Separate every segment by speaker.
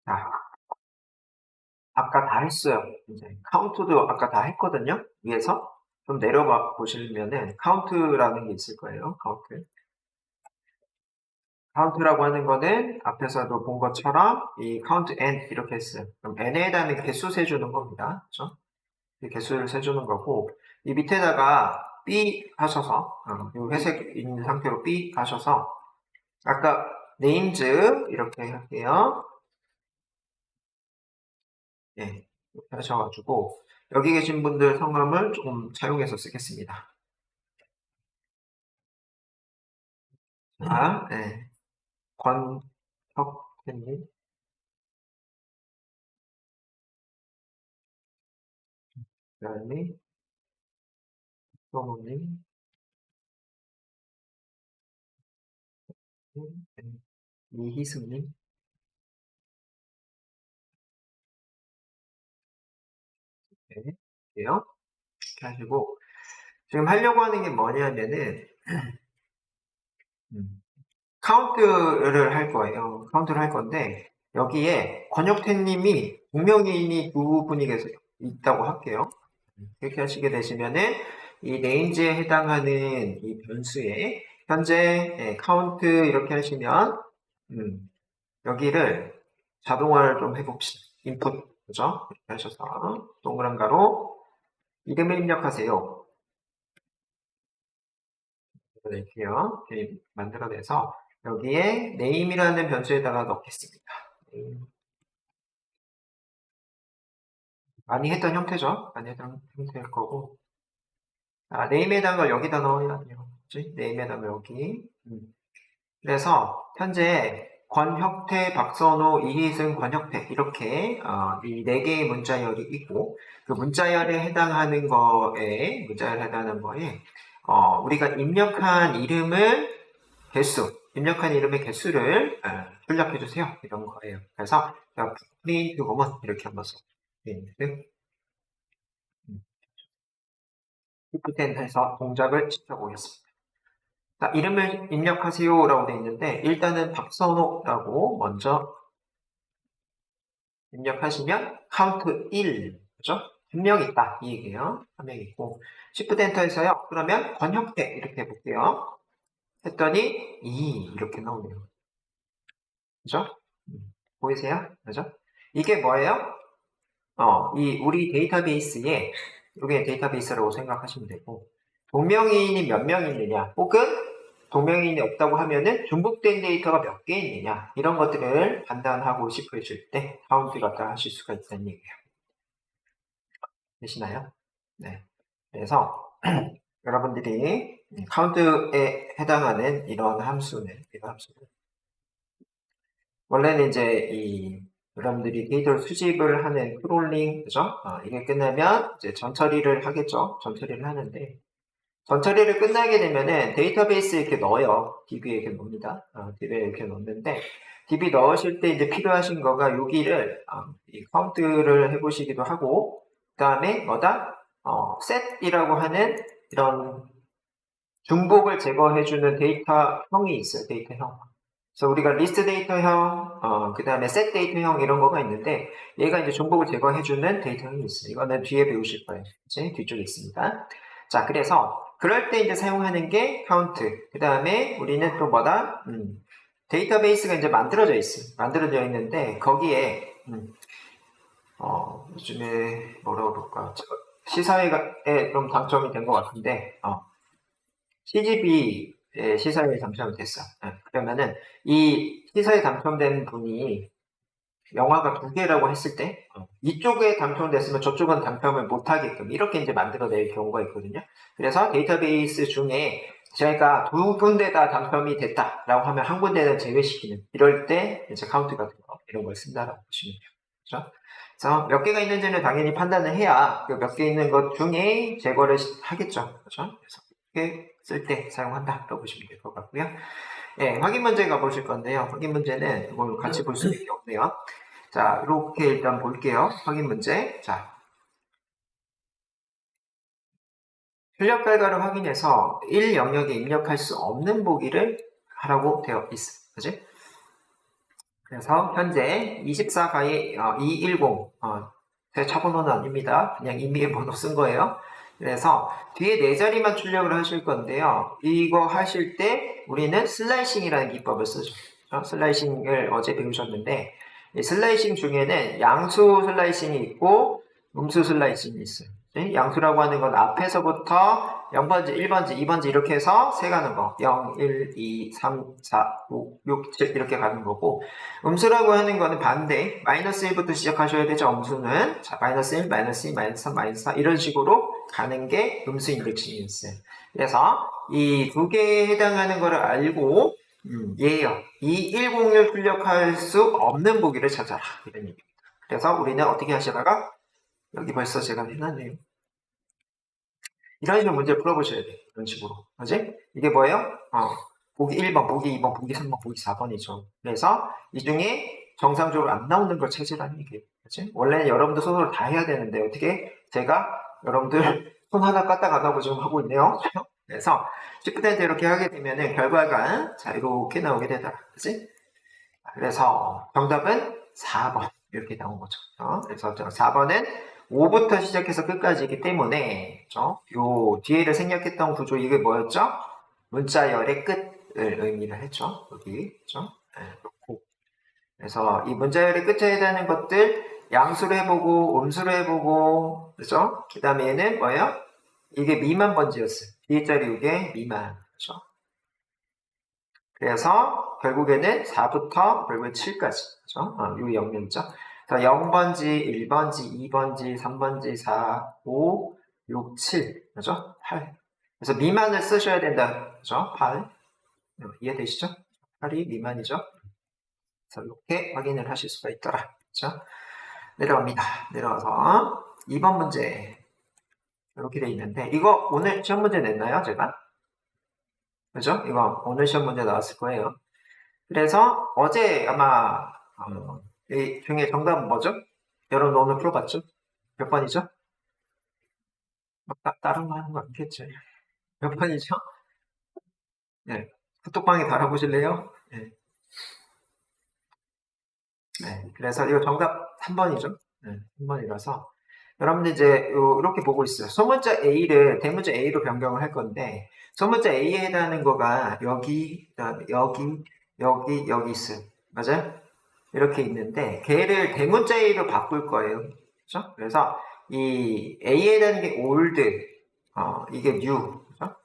Speaker 1: 자, 아까 다 했어요. 이제 카운트도 아까 다 했거든요. 위에서 좀 내려가 보시면은 카운트라는 게 있을 거예요. 카운트. 카운트라고 하는 거는 앞에서도 본 것처럼 이 카운트 n 이렇게 했어요. 그럼 n에 해당하는 개수 세주는 겁니다. 그렇죠? 이 개수를 세주는 거고 이 밑에다가 b 하셔서 이 회색 있는 상태로 b 하셔서 아까 names 이렇게 할게요. 예, 이렇게 하셔가지고 여기 계신 분들 성함을 조금 차용해서 쓰겠습니다. 자, 예, 권혁태님, 그 다음에 소모님, 이희승님, 네, 이렇게요. 이렇게 하시고 지금 하려고 하는 게 뭐냐면은 음, 카운트를 할 거예요. 카운트를 할 건데 여기에 권혁태님이 분명히 두 분이 있다고 할게요. 이렇게 하시게 되시면은 이 range에 해당하는 이 변수에 현재 카운트 이렇게 하시면 여기를 자동화를 좀 해봅시다. input 그죠? 이렇게 하셔서 동그란 가로 이름을 입력하세요. 이렇게요. 이렇게 만들어내서 여기에 name이라는 변수에다가 넣겠습니다. 많이 했던 형태죠. 많이 했던 형태일 거고 name에 해당한 걸 여기다 넣어야 돼요. 그치? name에 해당한 걸 여기 그래서 현재 권혁태, 박선호, 이희승, 권혁태 이렇게 이 네 개의 문자열이 있고 그 문자열에 해당하는 거에 우리가 입력한 이름의 개수를 출력해 주세요. 이런 거예요. 그래서 프린트 검은 이렇게 한번 써. 프린트 시프트 해서 동작을 시켜보겠습니다. 자, 이름을 입력하세요라고 되어 있는데 일단은 박선호라고 먼저 입력하시면 카운트 1, 그죠? 한 명 있다 이 얘기예요. 한 명 있고 Shift 엔터에서요. 그러면 권혁태 이렇게 해볼게요. 했더니 2 이렇게 나오네요. 그죠? 보이세요? 그죠? 이게 뭐예요? 이 우리 데이터베이스에 이게 데이터베이스라고 생각하시면 되고 동명이인이 몇 명 있느냐 혹은 동명이인이 없다고 하면은 중복된 데이터가 몇 개 있느냐 이런 것들을 판단하고 싶으실 때 카운트 갖다 하실 수가 있다는 얘기예요. 되시나요? 네. 그래서 여러분들이 카운트에 해당하는 이런 함수는 원래는 이제 여러분들이 데이터를 수집을 하는 크롤링, 그죠? 이게 끝나면 이제 전처리를 하겠죠. 전처리를 하는데 전처리를 끝나게 되면은 데이터베이스에 이렇게 넣어요. DB에 이렇게 넣습니다. DB에 이렇게 넣는데 DB 넣으실 때 이제 필요하신 거가 여기를 이 카운트를 해보시기도 하고 그 다음에 set이라고 하는 이런 중복을 제거해주는 데이터형이 있어요. 데이터형. 그래서 우리가 리스트 데이터형, 그 다음에 set 데이터형 이런 거가 있는데 얘가 이제 중복을 제거해주는 데이터형이 있어요. 이거는 뒤에 배우실 거예요. 이제 뒤쪽에 있습니다. 자, 그래서 그럴 때 이제 사용하는 게 카운트. 그 다음에 우리는 또 데이터베이스가 이제 만들어져 있어요. 만들어져 있는데 거기에 요즘에 뭐라고 그럴까 시사회에 좀 당첨이 된 것 같은데 CGV에 시사회에 당첨이 됐어. 그러면은 이 시사회에 당첨된 분이 영화가 두 개라고 했을 때 이쪽에 당첨됐으면 저쪽은 당첨을 못하게끔 이렇게 이제 만들어낼 경우가 있거든요. 그래서 데이터베이스 중에 저희가 두 군데다 당첨이 됐다라고 하면 한 군데는 제외시키는 이럴 때 이제 카운트 같은 거 이런 걸 쓴다라고 보시면 돼요. 그렇죠? 그래서 몇 개가 있는지는 당연히 판단을 해야 그 몇 개 있는 것 중에 제거를 하겠죠. 그렇죠? 그래서 이렇게 쓸 때 사용한다라고 보시면 될 것 같고요. 예, 확인 문제 가보실 건데요. 확인 문제는 이걸 같이 볼 수밖에 없네요. 자, 이렇게 일단 볼게요. 확인 문제. 자, 출력 결과를 확인해서 1 영역에 입력할 수 없는 보기를 하라고 되어 있어. 그지? 그래서 현재 24 가에 210 제 차번호는 아닙니다. 그냥 임의의 번호 쓴 거예요. 그래서 뒤에 네 자리만 출력을 하실 건데요. 이거 하실 때 우리는 슬라이싱이라는 기법을 쓰죠. 슬라이싱을 어제 배우셨는데 이 슬라이싱 중에는 양수 슬라이싱이 있고 음수 슬라이싱이 있어요. 양수라고 하는 건 앞에서부터 0번지, 1번지, 2번지 이렇게 해서 세가는 거. 0, 1, 2, 3, 4, 5, 6, 7 이렇게 가는 거고 음수라고 하는 거는 반대. 마이너스 1부터 시작하셔야 되죠. 음수는. 자, 마이너스 1, 마이너스 2, 마이너스 3, 마이너스 4 이런 식으로 가는 게 음수 인덱싱이었어요. 그래서 이 두 개에 해당하는 거를 알고 얘요. 이 106을 출력할 수 없는 보기를 찾아라. 이런 얘기입니다. 그래서 우리는 어떻게 하시다가 여기 벌써 제가 해놨네요. 이런 식으로 문제를 풀어보셔야 돼. 이런 식으로. 그지? 이게 뭐예요? 보기 1번, 보기 2번, 보기 3번, 보기 4번이죠. 그래서 이 중에 정상적으로 안 나오는 걸 찾으라는 얘기예요. 그치? 원래는 여러분들 손으로 다 해야 되는데 어떻게 제가 여러분들 손 하나 까딱 안 하고 지금 하고 있네요. 그래서 시프트한테 이렇게 하게 되면은 결과가 자 이렇게 나오게 되더라. 그치? 그래서 정답은 4번 이렇게 나온 거죠. 그래서 4번은 5부터 시작해서 끝까지이기 때문에 요 뒤에를 생략했던 구조 이게 뭐였죠? 문자열의 끝을 의미를 했죠. 여기 그렇죠? 그렇고 그래서 이 문자열의 끝에 해당하는 것들 양수로 해보고 음수로 해보고 그렇죠? 그 다음에 얘는 뭐예요? 이게 미만 번지였어요. 뒤에 자리 이게 미만 그렇죠? 그래서 결국에는 4부터 결국에 7까지 그렇죠? 요 영역이죠. 0번지, 1번지, 2번지, 3번지, 4, 5, 6, 7 그죠? 8 그래서 미만을 쓰셔야 된다 그죠? 8 이해되시죠? 8이 미만이죠. 그래서 이렇게 확인을 하실 수가 있더라 그죠? 내려갑니다. 내려가서 2번 문제 이렇게 돼 있는데 이거 오늘 시험 문제 냈나요? 제가? 그죠? 이거 오늘 시험 문제 나왔을 거예요. 그래서 어제 아마 이 중에 정답은 뭐죠? 여러분 오늘 풀어봤죠? 몇 번이죠? 다른 거 하는 거 아니겠죠? 몇 번이죠? 네. 카톡방에 달아보실래요? 네. 네. 그래서 이거 정답 3번이죠? 네. 3번이라서 여러분들 이제 이렇게 보고 있어요. 소문자 A를 대문자 A로 변경을 할 건데 소문자 A에 해당하는 거가 여기, 여기 있어요. 맞아요? 이렇게 있는데 걔를 대문자 A로 바꿀 거예요. 그렇죠? 그래서 이 A에 해당하는 게 old, 이게 new. 그렇죠?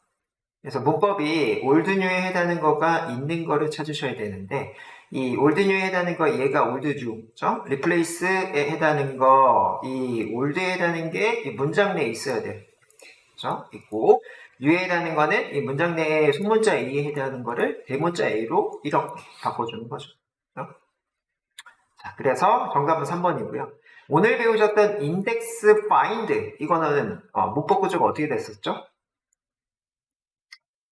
Speaker 1: 그래서 문법이 old new에 해당하는 거가 있는 거를 찾으셔야 되는데 이 old new에 해당하는 거 얘가 old new. 그렇죠? replace에 해당하는 거 이 old에 해당하는 게 이 문장 내에 있어야 돼요. 그렇죠? 있고 new에 해당하는 거는 이 문장 내에 소문자 A에 해당하는 거를 대문자 A로 이렇게 바꿔주는 거죠. 그렇죠? 자, 그래서 정답은 3번이고요. 오늘 배우셨던 index find 이거는 문법 구조가 어떻게 됐었죠?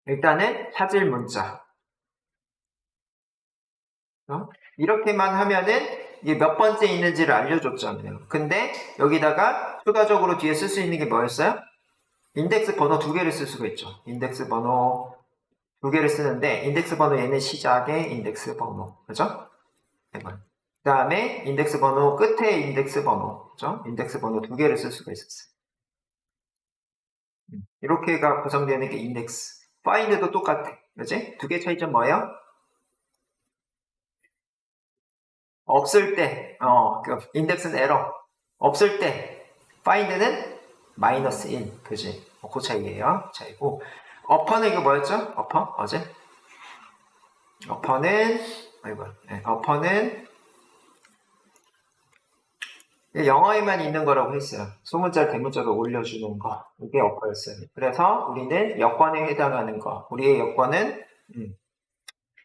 Speaker 1: 일단은 찾을 문자 이렇게만 하면은 이게 몇 번째 있는지를 알려줬잖아요. 근데 여기다가 추가적으로 뒤에 쓸 수 있는 게 뭐였어요? 인덱스 번호 2개를 쓸 수가 있죠. 인덱스 번호 2개를 쓰는데 인덱스 번호 얘는 시작의 인덱스 번호 그죠? 그 다음에 인덱스 번호 끝에 인덱스 번호 그죠? 인덱스 번호 2개를 쓸 수가 있었어요. 이렇게가 구성되는 게 인덱스. find도 똑같아. 그지? 두 개 차이점 뭐예요? 없을 때, 인덱스는 에러. 없을 때, find는 마이너스 1. 그지? 그 차이예요. 차이고. 어퍼는 이거 뭐였죠? 어퍼? 어제? 어퍼는, 어퍼는 영어에만 있는 거라고 했어요. 소문자, 대문자로 올려주는 거. 이게 어퍼였어요. 그래서 우리는 여건에 해당하는 거. 우리의 여건은,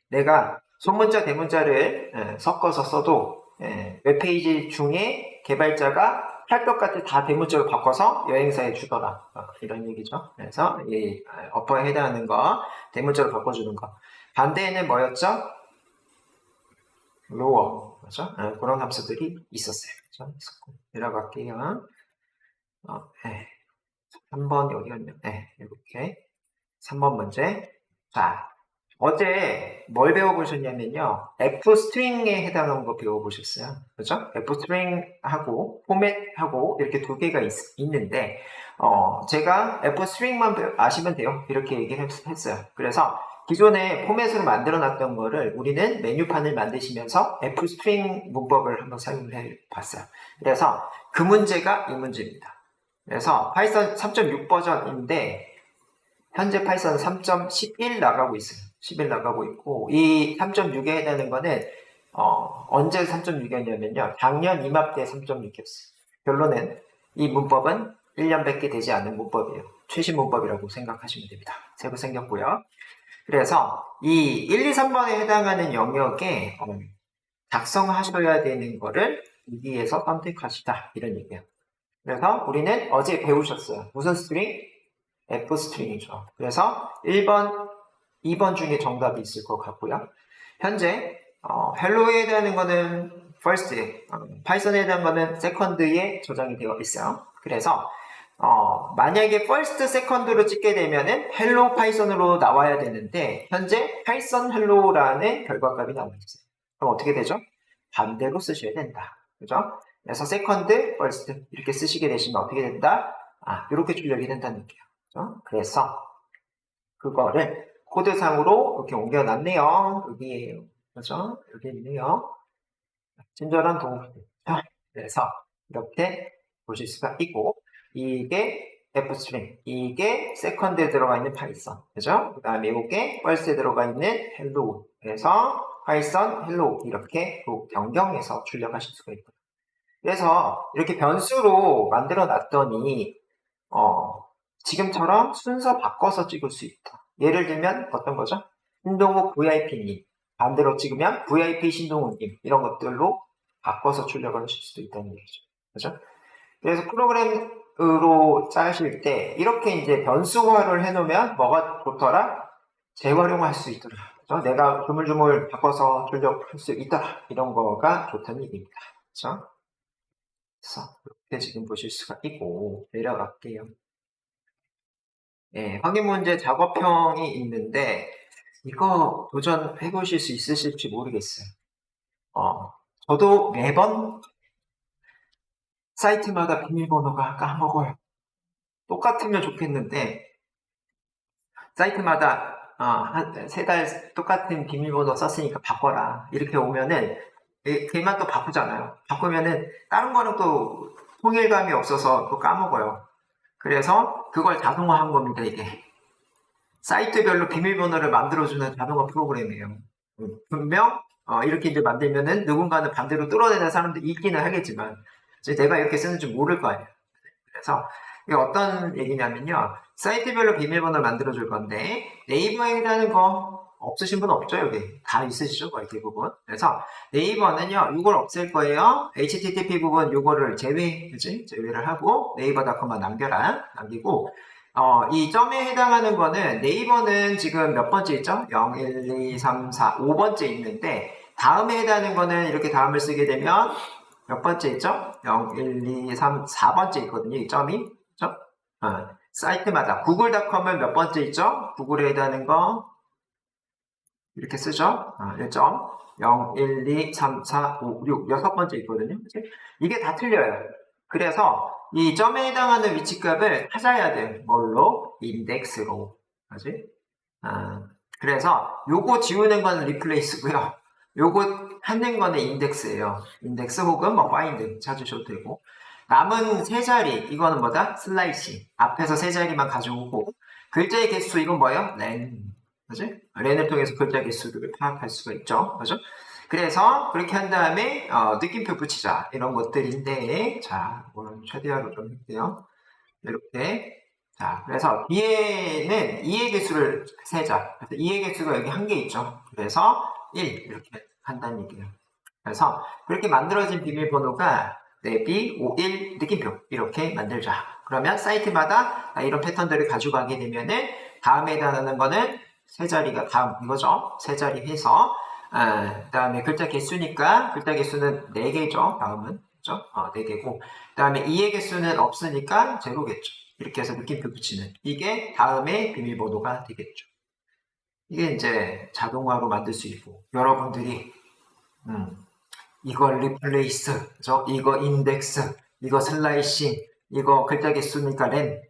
Speaker 1: 내가 소문자, 대문자를 섞어서 써도, 웹페이지 중에 개발자가 할 것 같아 다 대문자로 바꿔서 여행사에 주더라. 이런 얘기죠. 그래서 이 어퍼에 해당하는 거, 대문자로 바꿔주는 거. 반대에는 뭐였죠? 로어. 그렇죠? 그런 함수들이 있었어요. 그렇죠? 있었고. 내려갈게요. 3번이 어디였냐? 이렇게. 3번 문제. 자, 어제 뭘 배워보셨냐면요. F 스트링에 해당하는 거 배워보셨어요. 그죠? F 스트링하고 포맷하고 이렇게 두 개가 있는데, 제가 F 스트링만 아시면 돼요. 이렇게 얘기를 했어요. 그래서 기존에 포맷으로 만들어 놨던 거를 우리는 메뉴판을 만드시면서 F 스트링 문법을 한번 사용을 해 봤어요. 그래서 그 문제가 이 문제입니다. 그래서 파이썬 3.6 버전인데, 현재 파이썬 3.11 나가고 있어요. 11 나가고 있고, 이 3.6에 해당하는 거는, 언제 3.6이었냐면요. 작년 이맘때 3.6이었어요. 결론은 이 문법은 1년밖에 되지 않은 문법이에요. 최신 문법이라고 생각하시면 됩니다. 새로 생겼고요. 그래서 이 1, 2, 3번에 해당하는 영역에 작성하셔야 되는 거를 여기에서 선택하시다. 이런 얘기예요. 그래서 우리는 어제 배우셨어요. 무슨 스트링? F 스트링이죠. 그래서 1번, 2번 중에 정답이 있을 것 같고요. 현재 헬로에 해당하는 거는 first에, 파이썬에 해당하는 거는 second에 저장이 되어 있어요. 그래서 만약에 first, second로 찍게 되면은 hello 파이썬으로 나와야 되는데 현재 파이썬 hello라는 결과값이 나와 있어요. 그럼 어떻게 되죠? 반대로 쓰셔야 된다. 그죠? 그래서 second, first 이렇게 쓰시게 되시면 어떻게 된다? 이렇게 출력이 된다는 얘기예요. 그죠? 그래서 그거를 코드상으로 이렇게 옮겨놨네요. 여기에요. 그죠? 여기 있네요. 친절한 도움. 그래서 이렇게 보실 수가 있고, 이게 F스트링, 이게 세컨드에 들어가 있는 파이썬, 그죠? 그 다음에 이게 first에 들어가 있는 헬로. 그래서 파이썬, 헬로 이렇게 또 변경해서 출력하실 수가 있고요. 그래서 이렇게 변수로 만들어 놨더니 지금처럼 순서 바꿔서 찍을 수 있다. 예를 들면 어떤 거죠? 신동욱 VIP님. 반대로 찍으면 VIP 신동욱님. 이런 것들로 바꿔서 출력을 하실 수도 있다는 얘기죠. 그죠? 그래서 프로그램으로 짜실 때 이렇게 이제 변수화를 해놓으면 뭐가 좋더라? 재활용할 수 있더라. 그죠? 내가 조물조물 바꿔서 출력할 수 있더라. 이런 거가 좋다는 얘기입니다. 그죠? 그래서 이렇게 지금 보실 수가 있고 내려갈게요. 네, 확인문제 작업형이 있는데 이거 도전해 보실 수 있으실지 모르겠어요. 저도 매번 사이트마다 비밀번호가 까먹어요. 똑같으면 좋겠는데 사이트마다 한 3달 똑같은 비밀번호 썼으니까 바꿔라 이렇게 오면은 걔만 또 바꾸잖아요. 바꾸면은 다른 거는 또 통일감이 없어서 또 까먹어요. 그래서 그걸 자동화한 겁니다, 이게. 사이트별로 비밀번호를 만들어주는 자동화 프로그램이에요. 분명 이렇게 이제 만들면은 누군가는 반대로 뚫어내는 사람도 있기는 하겠지만 이제 내가 이렇게 쓰는 줄 모를 거 아니에요. 그래서 이게 어떤 얘기냐면요. 사이트별로 비밀번호를 만들어줄 건데 네이버에 해당하는 거 없으신 분 없죠? 여기 다 있으시죠? 거의 대부분. 그래서 네이버는요. 이걸 없앨 거예요. HTTP 부분 이거를 제외를 하고 네이버닷컴만 남기고 이 점에 해당하는 거는 네이버는 지금 몇 번째 있죠? 0, 1, 2, 3, 4, 5번째 있는데 다음에 해당하는 거는 이렇게 다음을 쓰게 되면 몇 번째 있죠? 0, 1, 2, 3, 4번째 있거든요. 이 점이. 그죠? 사이트마다. 구글닷컴은 몇 번째 있죠? 구글에 해당하는 거 이렇게 쓰죠? 1점. 0, 1, 2, 3, 4, 5, 6, 6번째 있거든요. 그치? 이게 다 틀려요. 그래서 이 점에 해당하는 위치값을 찾아야 돼요. 뭘로? 인덱스로. 그지? 그래서 요거 지우는 건 리플레이스고요. 요거 하는 거는 인덱스예요. 인덱스 혹은 뭐 파인드 찾으셔도 되고. 남은 세 자리 이거는 뭐다? 슬라이싱. 앞에서 세 자리만 가져오고 글자의 개수 이건 뭐예요? len. 그지? 렌을 통해서 글자 개수를 파악할 수가 있죠. 그죠? 그래서 그렇게 한 다음에 느낌표 붙이자 이런 것들인데 자 오늘 최대한으로 좀 할게요. 이렇게 자 그래서 뒤에는 2의 개수를 세자. 그래서 2의 개수가 여기 한 개 있죠. 그래서 1 이렇게 한다는 얘기예요. 그래서 그렇게 만들어진 비밀번호가 내비 51 느낌표 이렇게 만들자. 그러면 사이트마다 이런 패턴들을 가져가게 되면은 다음에 해당하는 거는 세 자리가 다음 이거죠. 세 자리 해서 그 다음에 글자 개수니까 글자 개수는 4개죠. 다음은 그죠? 4개고 그 다음에 2의 개수는 없으니까 제로겠죠. 이렇게 해서 느낌표 붙이는 이게 다음에 비밀번호가 되겠죠. 이게 이제 자동화로 만들 수 있고, 여러분들이 이거 리플레이스, 그죠? 이거 인덱스, 이거 슬라이싱, 이거 글자 개수니까 len,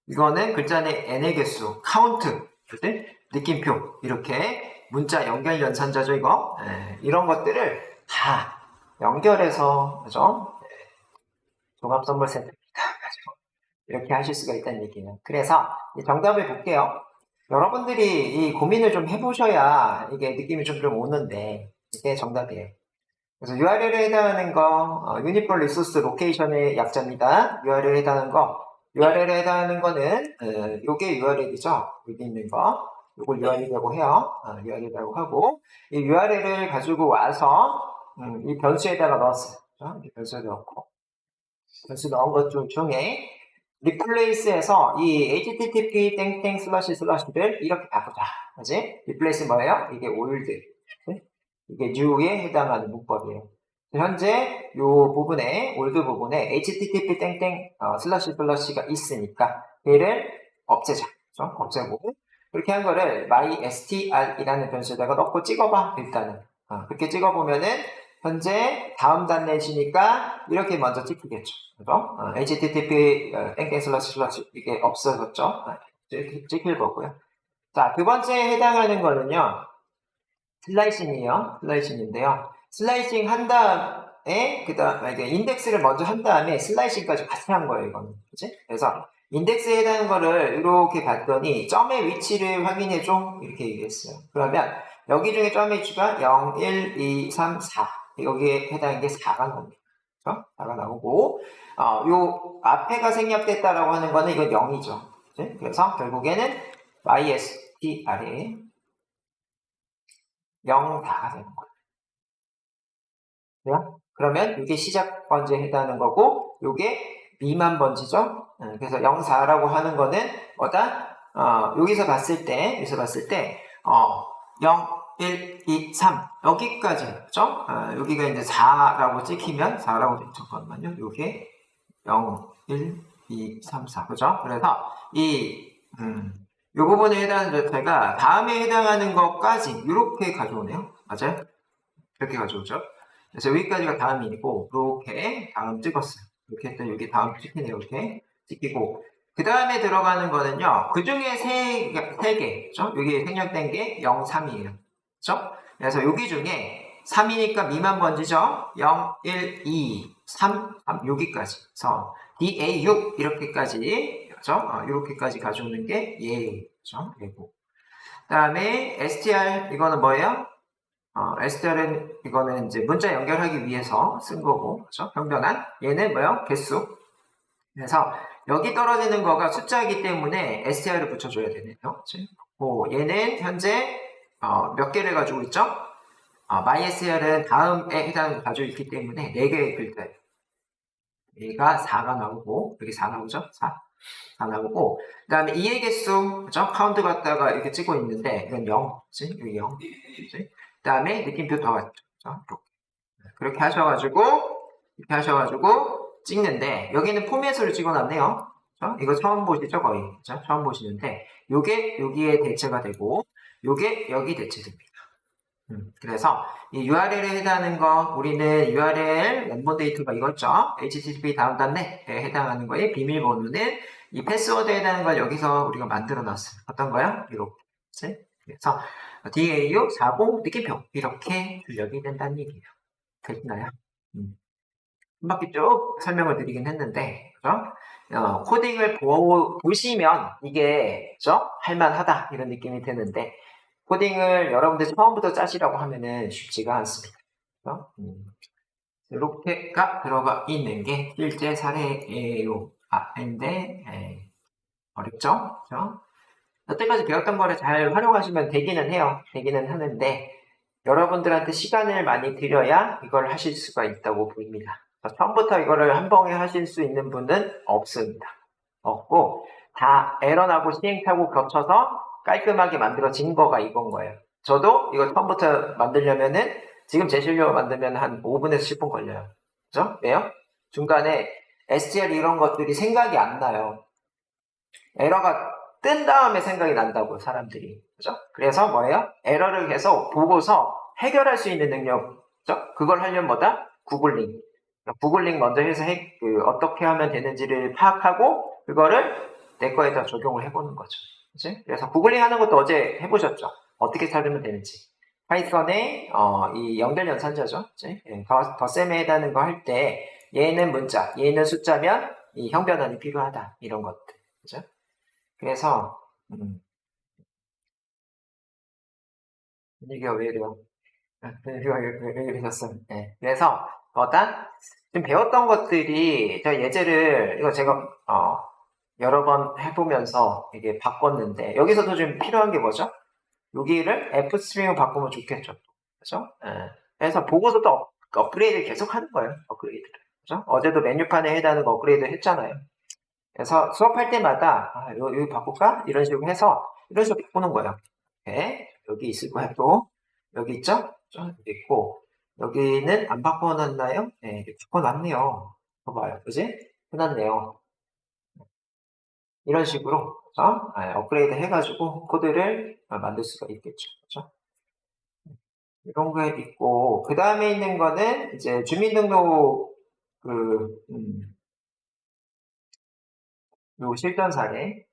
Speaker 1: 이거는 글자 내 n의 개수, 카운트, 그때 느낌표, 이렇게 문자 연결 연산자죠, 이거. 이런 것들을 다 연결해서, 그죠? 종합 선물 세트입니다. 이렇게 하실 수가 있다는 얘기예요. 그래서 정답을 볼게요. 여러분들이 이 고민을 좀 해보셔야 이게 느낌이 좀 오는데, 이게 정답이에요. 그래서 URL에 해당하는 거, 유니폴 리소스 로케이션의 약자입니다. URL에 해당하는 거, URL에 해당하는 거는, 요게 URL이죠. 여기 있는 거. 요걸 URL이라고 해요. URL이라고 하고, 이 URL을 가지고 와서, 이 변수에다가 넣었어요. 이 변수에 넣고, 변수 넣은 것 중에, 리플레이스에서 이 http 땡땡 슬러시 슬러시를 이렇게 바꾸자. 그지? 리플레이스 뭐예요? 이게 올드. 이게 new에 해당하는 문법이에요. 현재 요 부분에, 올드 부분에 http 땡땡 슬러시 슬러시가 있으니까 얘를 없애자. 그렇죠? 없애고 그렇게 한 거를 mystr이라는 변수에다가 넣고 찍어봐. 일단은 그렇게 찍어보면은 현재 다음 단넷이니까 이렇게 먼저 찍히겠죠. 그죠? http 땡땡 슬러시 슬러시 이게 없어졌죠. 찍힐 거고요. 자, 두 번째에 해당하는 거는요. 슬라이싱이에요. 슬라이싱인데요. 슬라이싱 한 다음에, 이게 인덱스를 먼저 한 다음에 슬라이싱까지 같이 한 거예요, 이거는. 그치? 그래서 인덱스에 해당하는 거를 이렇게 봤더니 점의 위치를 확인해줘. 이렇게 얘기했어요. 그러면 여기 중에 점의 위치가 0, 1, 2, 3, 4. 여기에 해당하는 게 4가 나옵니다. 그렇죠? 4가 나오고, 요 앞에가 생략됐다라고 하는 거는 이건 0이죠. 그치? 그래서 결국에는 MyST 아래에 0다가 되는 거예요. 그러면 이게 시작 번지에 해당하는 거고, 이게 미만 번지죠. 그래서 0, 4라고 하는 거는 여기서 봤을 때 0, 1, 2, 3 여기까지 그죠? 여기가 이제 4라고 찍히면 4라고 잠깐만요. 요게 0, 1, 2, 3, 4 그죠? 그래서 이 부분에 해당하는 자체가 다음에 해당하는 것까지 이렇게 가져오네요. 맞아요? 이렇게 가져오죠. 그래서 여기까지가 다음이고 이렇게 다음 찍었어요. 이렇게 했더니 여기 다음 찍히네요. 이렇게 찍히고 그 다음에 들어가는 거는요. 그 중에 세 개, 그죠? 여기 생략된 게 0, 3이에요. 그죠? 그래서 여기 중에 3이니까 미만 번지죠? 0, 1, 2, 3, 여기까지. 그래서 DA 6 이렇게까지, 그죠? 이렇게까지 가져오는 게 그죠? 예고. 그 다음에 STR 이거는 뭐예요? STR은 이거는 이제 문자 연결하기 위해서 쓴 거고, 그죠? 변변한. 얘는 뭐예요? 개수. 그래서 여기 떨어지는 거가 숫자이기 때문에 STR을 붙여줘야 되네요. 얘는 현재 몇 개를 가지고 있죠? MySTR은 다음에 해당하는 걸 가지고 있기 때문에 4개의 글자예요. 얘가 4가 나오고, 여기 4 나오죠? 4 나오고, 그 다음에 2의 개수, 그죠? 카운트 갖다가 이렇게 찍고 있는데, 이건 0, 그치? 여기 0, 그치? 그 다음에 느낌표 더 같죠? 그렇게 하셔가지고, 찍는데, 여기는 포맷으로 찍어놨네요. 그쵸? 이거 처음 보시죠, 거의. 그쵸? 처음 보시는데, 요게 여기에 대체가 되고, 요게 여기 대체됩니다. 그래서 이 URL에 해당하는 거 우리는 URL 원본 데이터가 이거죠. http 다운닷넷에 해당하는 거에 비밀번호는 이 패스워드에 해당하는 걸 여기서 우리가 만들어 놨어요. 어떤 거요? 이렇게. 그래서 DAU 40 느낌표 이렇게 출력이 된다는 얘기예요. 되시나요? 한 바퀴 쭉 설명을 드리긴 했는데 그죠? 코딩을 보시면 이게 그죠? 할만하다 이런 느낌이 드는데 코딩을 여러분들 처음부터 짜시라고 하면은 쉽지가 않습니다. 이렇게가 들어가 있는 게 실제 사례예요. 근데 어렵죠? 그렇죠? 여태까지 배웠던 거를 잘 활용하시면 되기는 해요. 되기는 하는데 여러분들한테 시간을 많이 들여야 이걸 하실 수가 있다고 보입니다. 처음부터 이거를 한 번에 하실 수 있는 분은 없습니다. 없고 다 에러 나고 시행착오 겹쳐서 깔끔하게 만들어진 거가 이건 거예요. 저도 이거 처음부터 만들려면은 지금 제 실력으로 만들면 한 5분에서 10분 걸려요. 그죠? 왜요? 중간에 STL 이런 것들이 생각이 안 나요. 에러가 뜬 다음에 생각이 난다고 사람들이. 그죠? 그래서 뭐예요? 에러를 계속 보고서 해결할 수 있는 능력. 그죠? 그걸 하려면 뭐다? 구글링. 구글링 먼저 해서 어떻게 하면 되는지를 파악하고 그거를 내 거에다 적용을 해보는 거죠. 그치? 그래서 구글링 하는 것도 어제 해보셨죠? 어떻게 찾으면 되는지. 파이썬의 이 연결 연산자죠. 예, 덧셈에 해당하는 거 할 때 얘는 문자, 얘는 숫자면 이 형변환이 필요하다. 이런 것들. 그죠? 그래서 분위기가 왜 이래요? 분위기가 왜 이러셨어요? 네. 그래서 지금 배웠던 것들이 저 예제를 이거 제가 여러 번 해보면서 이게 바꿨는데 여기서도 좀 필요한 게 뭐죠? 여기를 F3로 바꾸면 좋겠죠. 그죠? 예. 그래서 보고서도 업그레이드 계속 하는 거예요. 업그레이드를. 그죠? 어제도 메뉴판에 해당하는 거 업그레이드 했잖아요. 그래서 수업할 때마다 여기 바꿀까? 이런 식으로 해서 이런 식으로 바꾸는 거예요. 네. 여기 있을 거야 또. 여기 있죠? 여기 있고 여기는 안 바꿔놨나요? 네, 바꿔놨네요. 봐봐요. 그지? 해놨네요. 이런 식으로 업그레이드 해가지고 코드를 만들 수가 있겠죠. 그렇죠? 이런 거 있고 그 다음에 있는 거는 이제 주민등록 요 실전 사례.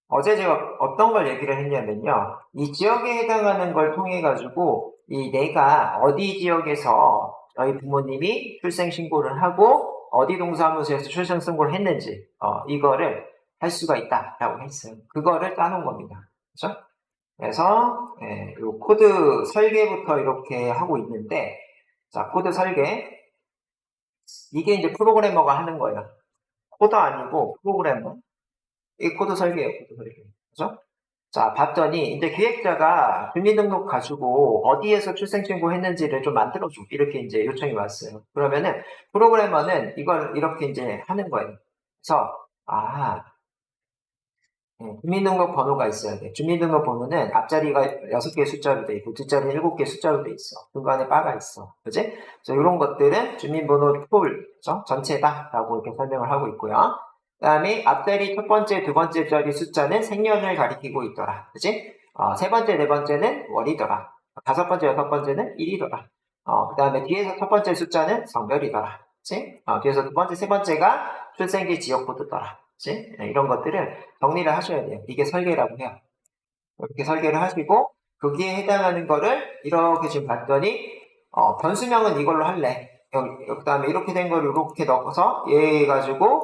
Speaker 1: 어제 제가 어떤 걸 얘기를 했냐면요. 이 지역에 해당하는 걸 통해 가지고 이 내가 어디 지역에서 저희 부모님이 출생신고를 하고 어디 동사무소에서 출생신고를 했는지 이거를 할 수가 있다라고 했어요. 그거를 따놓은 겁니다. 그렇죠? 그래서 이 코드 설계부터 이렇게 하고 있는데 자 코드 설계 이게 이제 프로그래머가 하는 거예요. 코드 아니고 프로그래머. 이 코드 설계예요. 코드 설계. 그죠? 자, 봤더니 이제 기획자가 주민등록 가지고 어디에서 출생신고 했는지를 좀 만들어줘. 이렇게 이제 요청이 왔어요. 그러면은 프로그래머는 이걸 이렇게 이제 하는 거예요. 그래서 주민등록 번호가 있어야 돼. 주민등록 번호는 앞자리가 6개의 숫자로 돼 있고 뒷자리는 7개의 숫자로 돼 있어. 중간에 바가 있어. 그지? 그래서 이런 것들은 주민번호 풀, 전체다라고 이렇게 설명을 하고 있고요. 그 다음에 앞자리 첫 번째, 두 번째 자리 숫자는 생년을 가리키고 있더라. 그지? 세 번째, 네 번째는 월이더라. 다섯 번째, 여섯 번째는 일이더라. 그 다음에 뒤에서 첫 번째 숫자는 성별이더라. 그지? 뒤에서 두 번째, 세 번째가 출생지 지역 코드더라. 그지? 이런 것들을 정리를 하셔야 돼요. 이게 설계라고 해요. 이렇게 설계를 하시고 거기에 해당하는 거를 이렇게 지금 봤더니 변수명은 이걸로 할래. 그 다음에 이렇게 된 거를 이렇게 넣어서 얘 가지고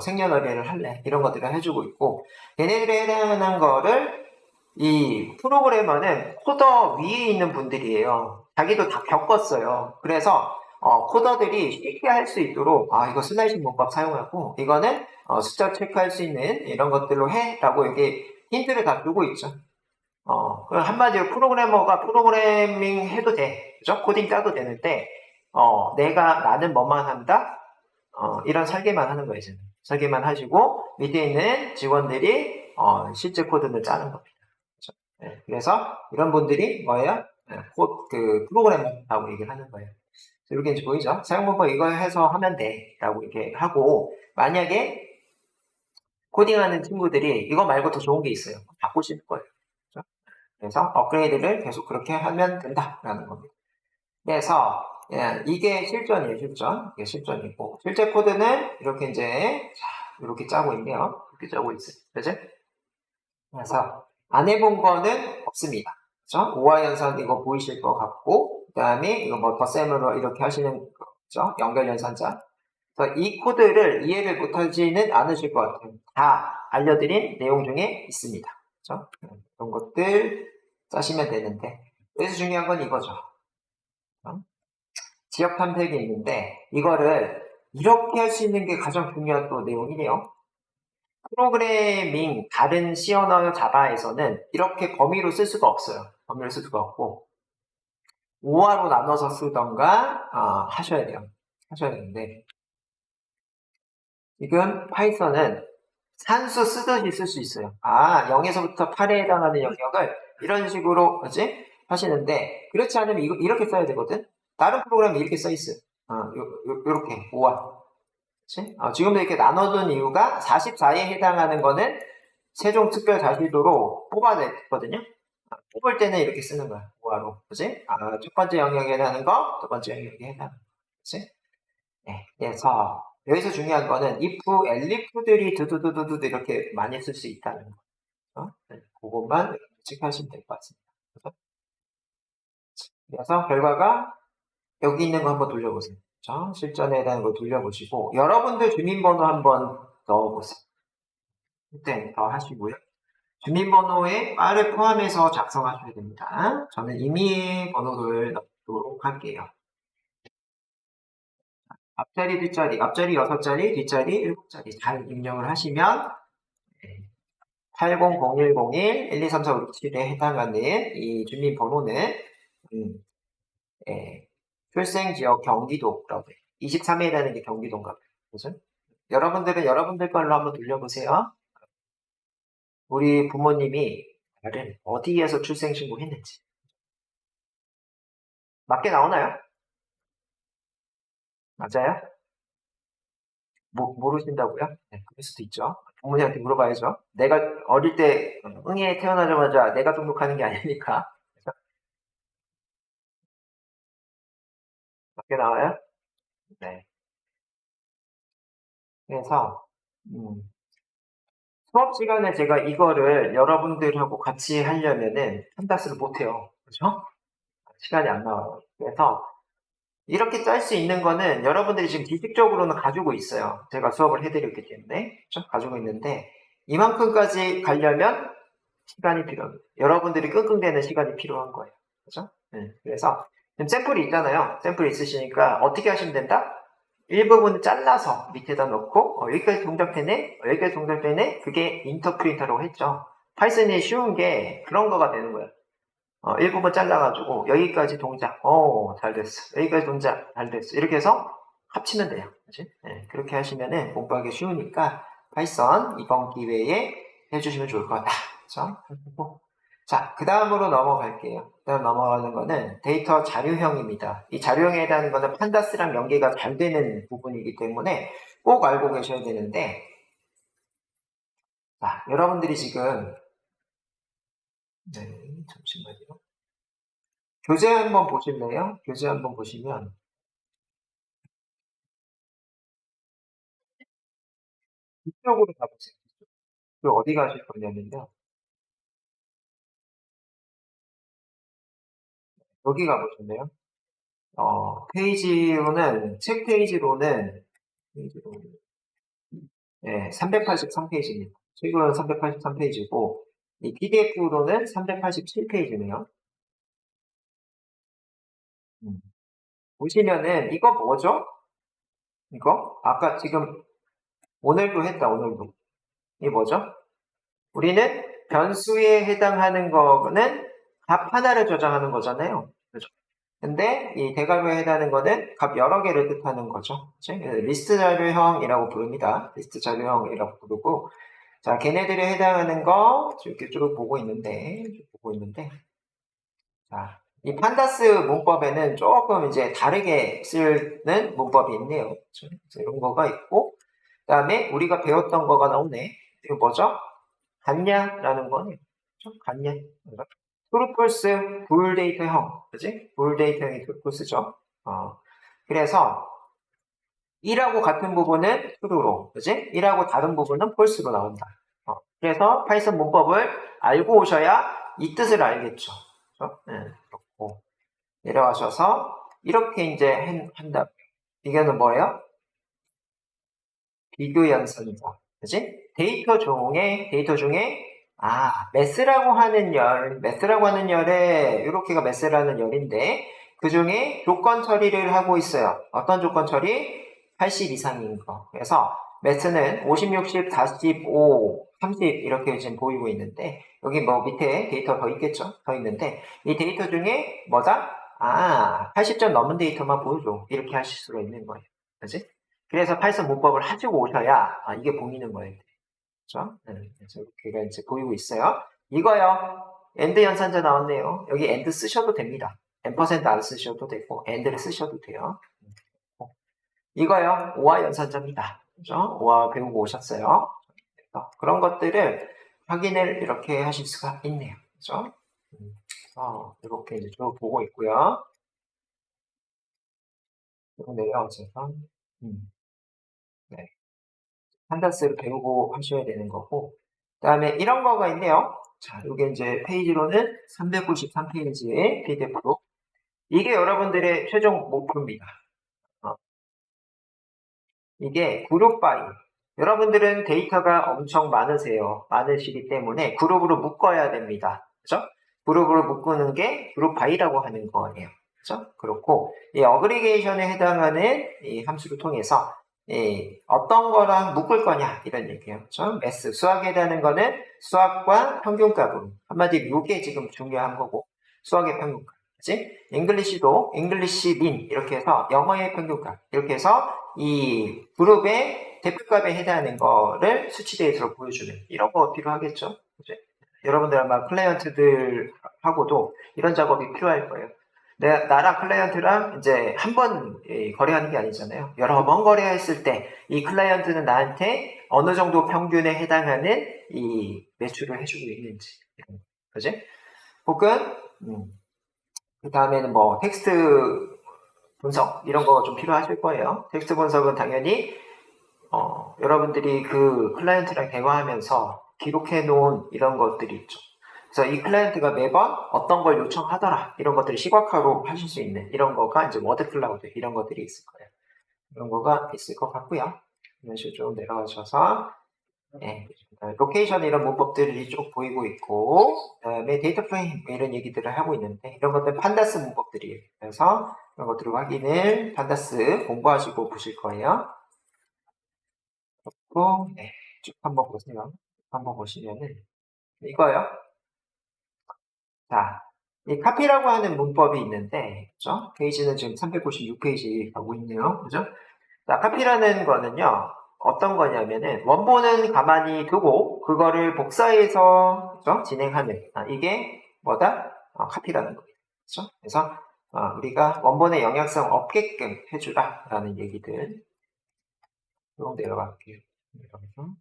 Speaker 1: 생년월일을 할래. 이런 것들을 해주고 있고 얘네들에 해당하는 거를 이 프로그래머는 코더 위에 있는 분들이에요. 자기도 다 겪었어요. 그래서 코더들이 쉽게 할 수 있도록 이거 슬라이싱 문법 사용하고 이거는 숫자 체크할 수 있는 이런 것들로 해 라고 이게 힌트를 다 주고 있죠. 그럼 한마디로 프로그래머가 프로그래밍 해도 돼. 그죠? 코딩 짜도 되는데 나는 뭐만 한다? 이런 설계만 하는 거예요. 저는. 설계만 하시고 밑에 있는 직원들이 실제 코드를 짜는 겁니다. 그렇죠? 네, 그래서 이런 분들이 뭐예요? 프로그래머라고 얘기를 하는 거예요. 이렇게 이제 보이죠? 사용방법 이거 해서 하면 돼 라고 이렇게 하고 만약에 코딩하는 친구들이 이거 말고 더 좋은 게 있어요. 바꿀 수 있는 거예요. 그렇죠? 그래서 업그레이드를 계속 그렇게 하면 된다라는 겁니다. 그래서 이게 실전이에요. 실전. 이게 실전이고 실제 코드는 이렇게 이제 이렇게 짜고 있네요. 이렇게 짜고 있어요. 그죠? 그래서 안 해본 거는 없습니다. 그죠? 오화 연산 이거 보이실 것 같고 그 다음에 이거 뭐 덧셈으로 이렇게 하시는 거죠. 연결 연산자. 그래서 이 코드를 이해를 못하지는 않으실 것 같아요. 다 알려드린 내용 중에 있습니다. 그죠? 이런 것들 짜시면 되는데 여기서 중요한 건 이거죠. 지역 탐색이 있는데 이거를 이렇게 할 수 있는 게 가장 중요한 또 내용이네요. 프로그래밍 다른 C 언어 자바에서는 이렇게 범위로 쓸 수가 없어요. 범위로 쓸 수가 없고 5화로 나눠서 쓰던가 하셔야 돼요. 하셔야 되는데 지금 파이썬은 산수 쓰듯이 쓸 수 있어요. 0에서부터 8에 해당하는 영역을 이런 식으로 하시는데 그렇지 않으면 이렇게 써야 되거든. 다른 프로그램이 이렇게 써 있어요. 요렇게 5화. 지금도 이렇게 나눠둔 이유가 44에 해당하는 거는 세종특별자치도로 뽑아냈거든요. 뽑을 때는 이렇게 쓰는 거야. 뭐하러, 그지? 첫 번째 영역에 해당하는 거, 두 번째 영역에 해당하는 거, 그지? 네, 그래서 여기서 중요한 거는 if, elif들이 두두두두두 이렇게 많이 쓸 수 있다는 거. 네, 그것만 체크하시면 될 것 같습니다. 그래서 결과가 여기 있는 거 한번 돌려보세요. 그렇죠? 실전에 해당하는 거 돌려보시고 여러분들 주민번호 한번 넣어보세요. 그때 더 하시고요. 주민번호에 바를 포함해서 작성하셔야 됩니다. 저는 임의 번호를 넣도록 할게요. 앞자리, 뒷자리, 앞자리 6자리, 뒷자리 7자리 잘 입력을 하시면 800101 123457에 해당하는 이 주민번호는 출생지역 경기도라고 해요. 23회라는 게 경기도인가 봐요. 그죠? 여러분들은 여러분들 걸로 한번 돌려보세요. 우리 부모님이 나를 어디에서 출생신고 했는지. 맞게 나오나요? 맞아요? 모르신다고요? 네, 그럴 수도 있죠. 부모님한테 물어봐야죠. 내가 어릴 때 응애 태어나자마자 내가 등록하는 게 아니니까. 그래서 맞게 나와요? 네. 그래서 수업 시간에 제가 이거를 여러분들하고 같이 하려면은 판다스를 못해요. 그렇죠? 시간이 안 나와요. 그래서 이렇게 짤 수 있는 거는 여러분들이 지금 지식적으로는 가지고 있어요. 제가 수업을 해드렸기 때문에 그렇죠? 가지고 있는데 이만큼까지 가려면 시간이 필요합니다. 여러분들이 끙끙대는 시간이 필요한 거예요. 그렇죠? 네. 그래서 지금 샘플이 있잖아요. 샘플이 있으시니까 어떻게 하시면 된다? 일부분 잘라서 밑에다 넣고 여기까지 동작되네? 여기까지 동작되네? 그게 인터프린터라고 했죠. 파이썬이 쉬운 게 그런 거가 되는 거예요. 일부분 잘라가지고 여기까지 동작, 잘 됐어. 여기까지 동작, 잘 됐어. 이렇게 해서 합치면 돼요. 그치? 네, 그렇게 하시면은 공부하기 쉬우니까 파이썬 이번 기회에 해주시면 좋을 것 같다. 그렇죠? 자, 그 다음으로 넘어갈게요. 그 다음 넘어가는 거는 데이터 자료형입니다. 이 자료형에 해당하는 거는 판다스랑 연계가 잘 되는 부분이기 때문에 꼭 알고 계셔야 되는데, 자, 여러분들이 지금, 네, 잠시만요. 교재 한번 보실래요? 교재 한번 보시면, 이쪽으로 가보세요. 어디 가실 거냐면요. 여기 가보실래요? 페이지로는, 책 페이지로는, 네, 383페이지입니다. 책으로는 383페이지고, 이 PDF로는 387페이지네요. 보시면은, 이거 뭐죠? 이거? 아까 지금, 오늘도 했다, 오늘도. 이게 뭐죠? 우리는 변수에 해당하는 거는 값 하나를 저장하는 거잖아요. 그죠? 근데 이 대괄호에 해당하는 거는 값 여러 개를 뜻하는 거죠. 그치? 리스트 자료형이라고 부릅니다. 리스트 자료형이라고 부르고, 자, 걔네들에 해당하는 거 이렇게 쭉 보고 있는데, 자, 이 판다스 문법에는 조금 이제 다르게 쓰는 문법이 있네요. 그쵸? 이런 거가 있고, 그 다음에 우리가 배웠던 거가 나오네. 이거 뭐죠? 같냐라는 거네. 그쵸? 같냐. 트루 폴스 불 데이터형. 그지? 불 데이터형이 트루 폴스죠. 그래서 1하고 같은 부분은 true로, 그지? 1하고 다른 부분은 false로 나온다. 그래서 파이썬 문법을 알고 오셔야 이 뜻을 알겠죠. 그렇죠? 네, 그렇고 내려가셔서 이렇게 이제 한다. 이거는 뭐예요? 비교 연산자, 그지? 데이터 중에 매스라고 하는 열에 이렇게가 매스라는 열인데 그 중에 조건 처리를 하고 있어요. 어떤 조건 처리? 80 이상인 거. 그래서 매스는 50, 60, 45, 30 이렇게 지금 보이고 있는데 여기 뭐 밑에 데이터 더 있겠죠? 더 있는데 이 데이터 중에 뭐다? 80점 넘은 데이터만 보여줘. 이렇게 하실 수가 있는 거예요. 그지? 그래서 파이썬 문법을 하시고 오셔야 이게 보이는 거예요. 그렇죠? 그래서 이렇게가 이제 보이고 있어요. 이거요. 엔드 연산자 나왔네요. 여기 엔드 쓰셔도 됩니다. 앰퍼센트 안 쓰셔도 되고 엔드를 쓰셔도 돼요. 이거요. 오화 연산자입니다. 그죠? 오화 배우고 오셨어요. 그런 것들을 확인을 이렇게 하실 수가 있네요. 그죠? 이렇게 이제 쭉 보고 있고요. 쭉 내려오셔서, 네. 판다스를 배우고 하셔야 되는 거고, 그 다음에 이런 거가 있네요. 자, 이게 이제 페이지로는 393페이지의 PDF로. 이게 여러분들의 최종 목표입니다. 이게 그룹 바이. 여러분들은 데이터가 엄청 많으시기 때문에 그룹으로 묶어야 됩니다. 그죠? 그룹으로 묶는 게 그룹 바이라고 하는 거예요. 그죠? 그렇고, 이 어그리게이션에 해당하는 이 함수를 통해서 어떤 거랑 묶을 거냐 이런 얘기예요. 그죠? 매스, 수학에 해당하는 거는 수학과 평균값으로. 한마디로 이게 지금 중요한 거고, 수학의 평균값. 그치? 잉글리시도 잉글리시 민 이렇게 해서 영어의 평균값 이렇게 해서 이 그룹의 대표값에 해당하는 거를 수치 데이터로 보여주는 이런 거 필요하겠죠. 그치? 여러분들 아마 클라이언트들하고도 이런 작업이 필요할 거예요. 나랑 클라이언트랑 이제 한 번 거래하는 게 아니잖아요. 여러 번 거래했을 때 이 클라이언트는 나한테 어느 정도 평균에 해당하는 이 매출을 해주고 있는지. 그지? 혹은, 그 다음에는 뭐 텍스트 분석 이런 거 좀 필요하실 거예요. 텍스트 분석은 당연히 여러분들이 그 클라이언트랑 대화하면서 기록해 놓은 이런 것들이 있죠. 그래서 이 클라이언트가 매번 어떤 걸 요청하더라 이런 것들을 시각화로 하실 수 있는 이런 거가 이제 워드 클라우드 이런 것들이 있을 거예요. 이런 거가 있을 것 같고요. 이런 식으로 좀 내려가셔서 네, 로케이션 이런 문법들이 쭉 보이고 있고 그다음에 데이터 프레임 이런 얘기들을 하고 있는데 이런 것들 판다스 문법들이에요. 그래서 이런 것들을 확인을 판다스 공부하시고 보실 거예요. 그리고 네, 쭉 한번 보세요. 한번 보시면은 이거요. 자, 이 카피라고 하는 문법이 있는데, 그죠? 페이지는 지금 396페이지 가고 있네요. 그죠? 자, 카피라는 거는요, 어떤 거냐면은, 원본은 가만히 두고, 그거를 복사해서, 그죠? 진행하는, 이게 뭐다? 카피라는 거예요. 그죠? 그래서, 우리가 원본의 영향성 없게끔 해주라, 라는 얘기들. 좀 내려갈게요. 내려가서.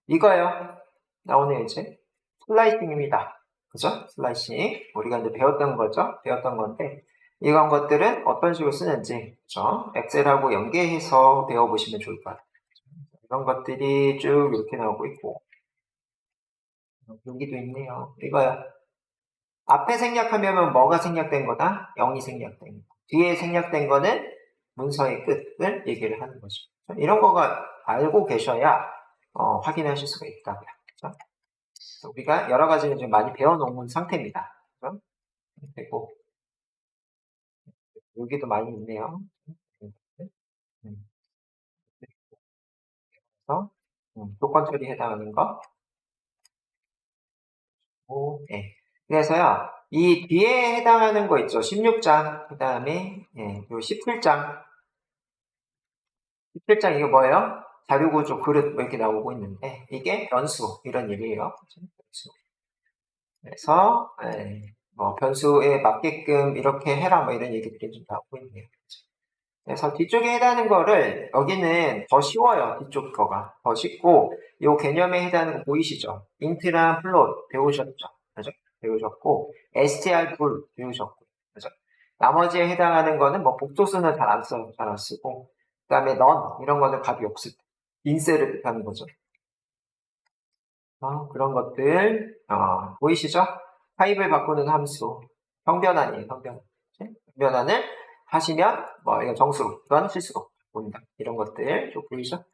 Speaker 1: 이거요. 나오네요, 이제. 슬라이싱입니다. 그죠? 슬라이싱. 우리가 이제 배웠던 거죠? 배웠던 건데, 이런 것들은 어떤 식으로 쓰는지, 그죠? 엑셀하고 연계해서 배워보시면 좋을 것 같아요. 이런 것들이 쭉 이렇게 나오고 있고, 여기도 있네요. 이거야. 앞에 생략하면 뭐가 생략된 거다? 0이 생략된 거. 뒤에 생략된 거는 문서의 끝을 얘기를 하는 거죠. 이런 거가 알고 계셔야 확인하실 수가 있다고요. 그죠? 우리가 여러 가지를 좀 많이 배워놓은 상태입니다. 그죠? 되고 여기도 많이 있네요. 그래서 조건 처리 해당하는 거. 네. 그래서요, 이 뒤에 해당하는 거 있죠. 16장, 그 다음에, 요 17장. 17장 이게 뭐예요? 자료구조 그릇 뭐 이렇게 나오고 있는데, 이게 변수, 이런 얘기예요. 변수. 그래서, 뭐, 변수에 맞게끔 이렇게 해라, 뭐 이런 얘기들이 좀 나오고 있네요. 그래서 뒤쪽에 해당하는 거를, 여기는 더 쉬워요. 뒤쪽 거가. 더 쉽고, 요 개념에 해당하는 거 보이시죠? 인트랑 플롯 배우셨죠? 그죠? 배우셨고, str 불 배우셨고, 그죠? 나머지에 해당하는 거는 뭐 복소수는 잘 안 쓰고, 그 다음에 넌, 이런 거는 값이 없을 때, 인셀을 뜻하는 거죠. 그런 것들, 보이시죠? 타입을 바꾸는 함수. 평변환이에요, 평변환. 평변환을 하시면, 뭐, 이건 정수로, 이건 실수로 옵니다. 이런 것들 좀 보이죠?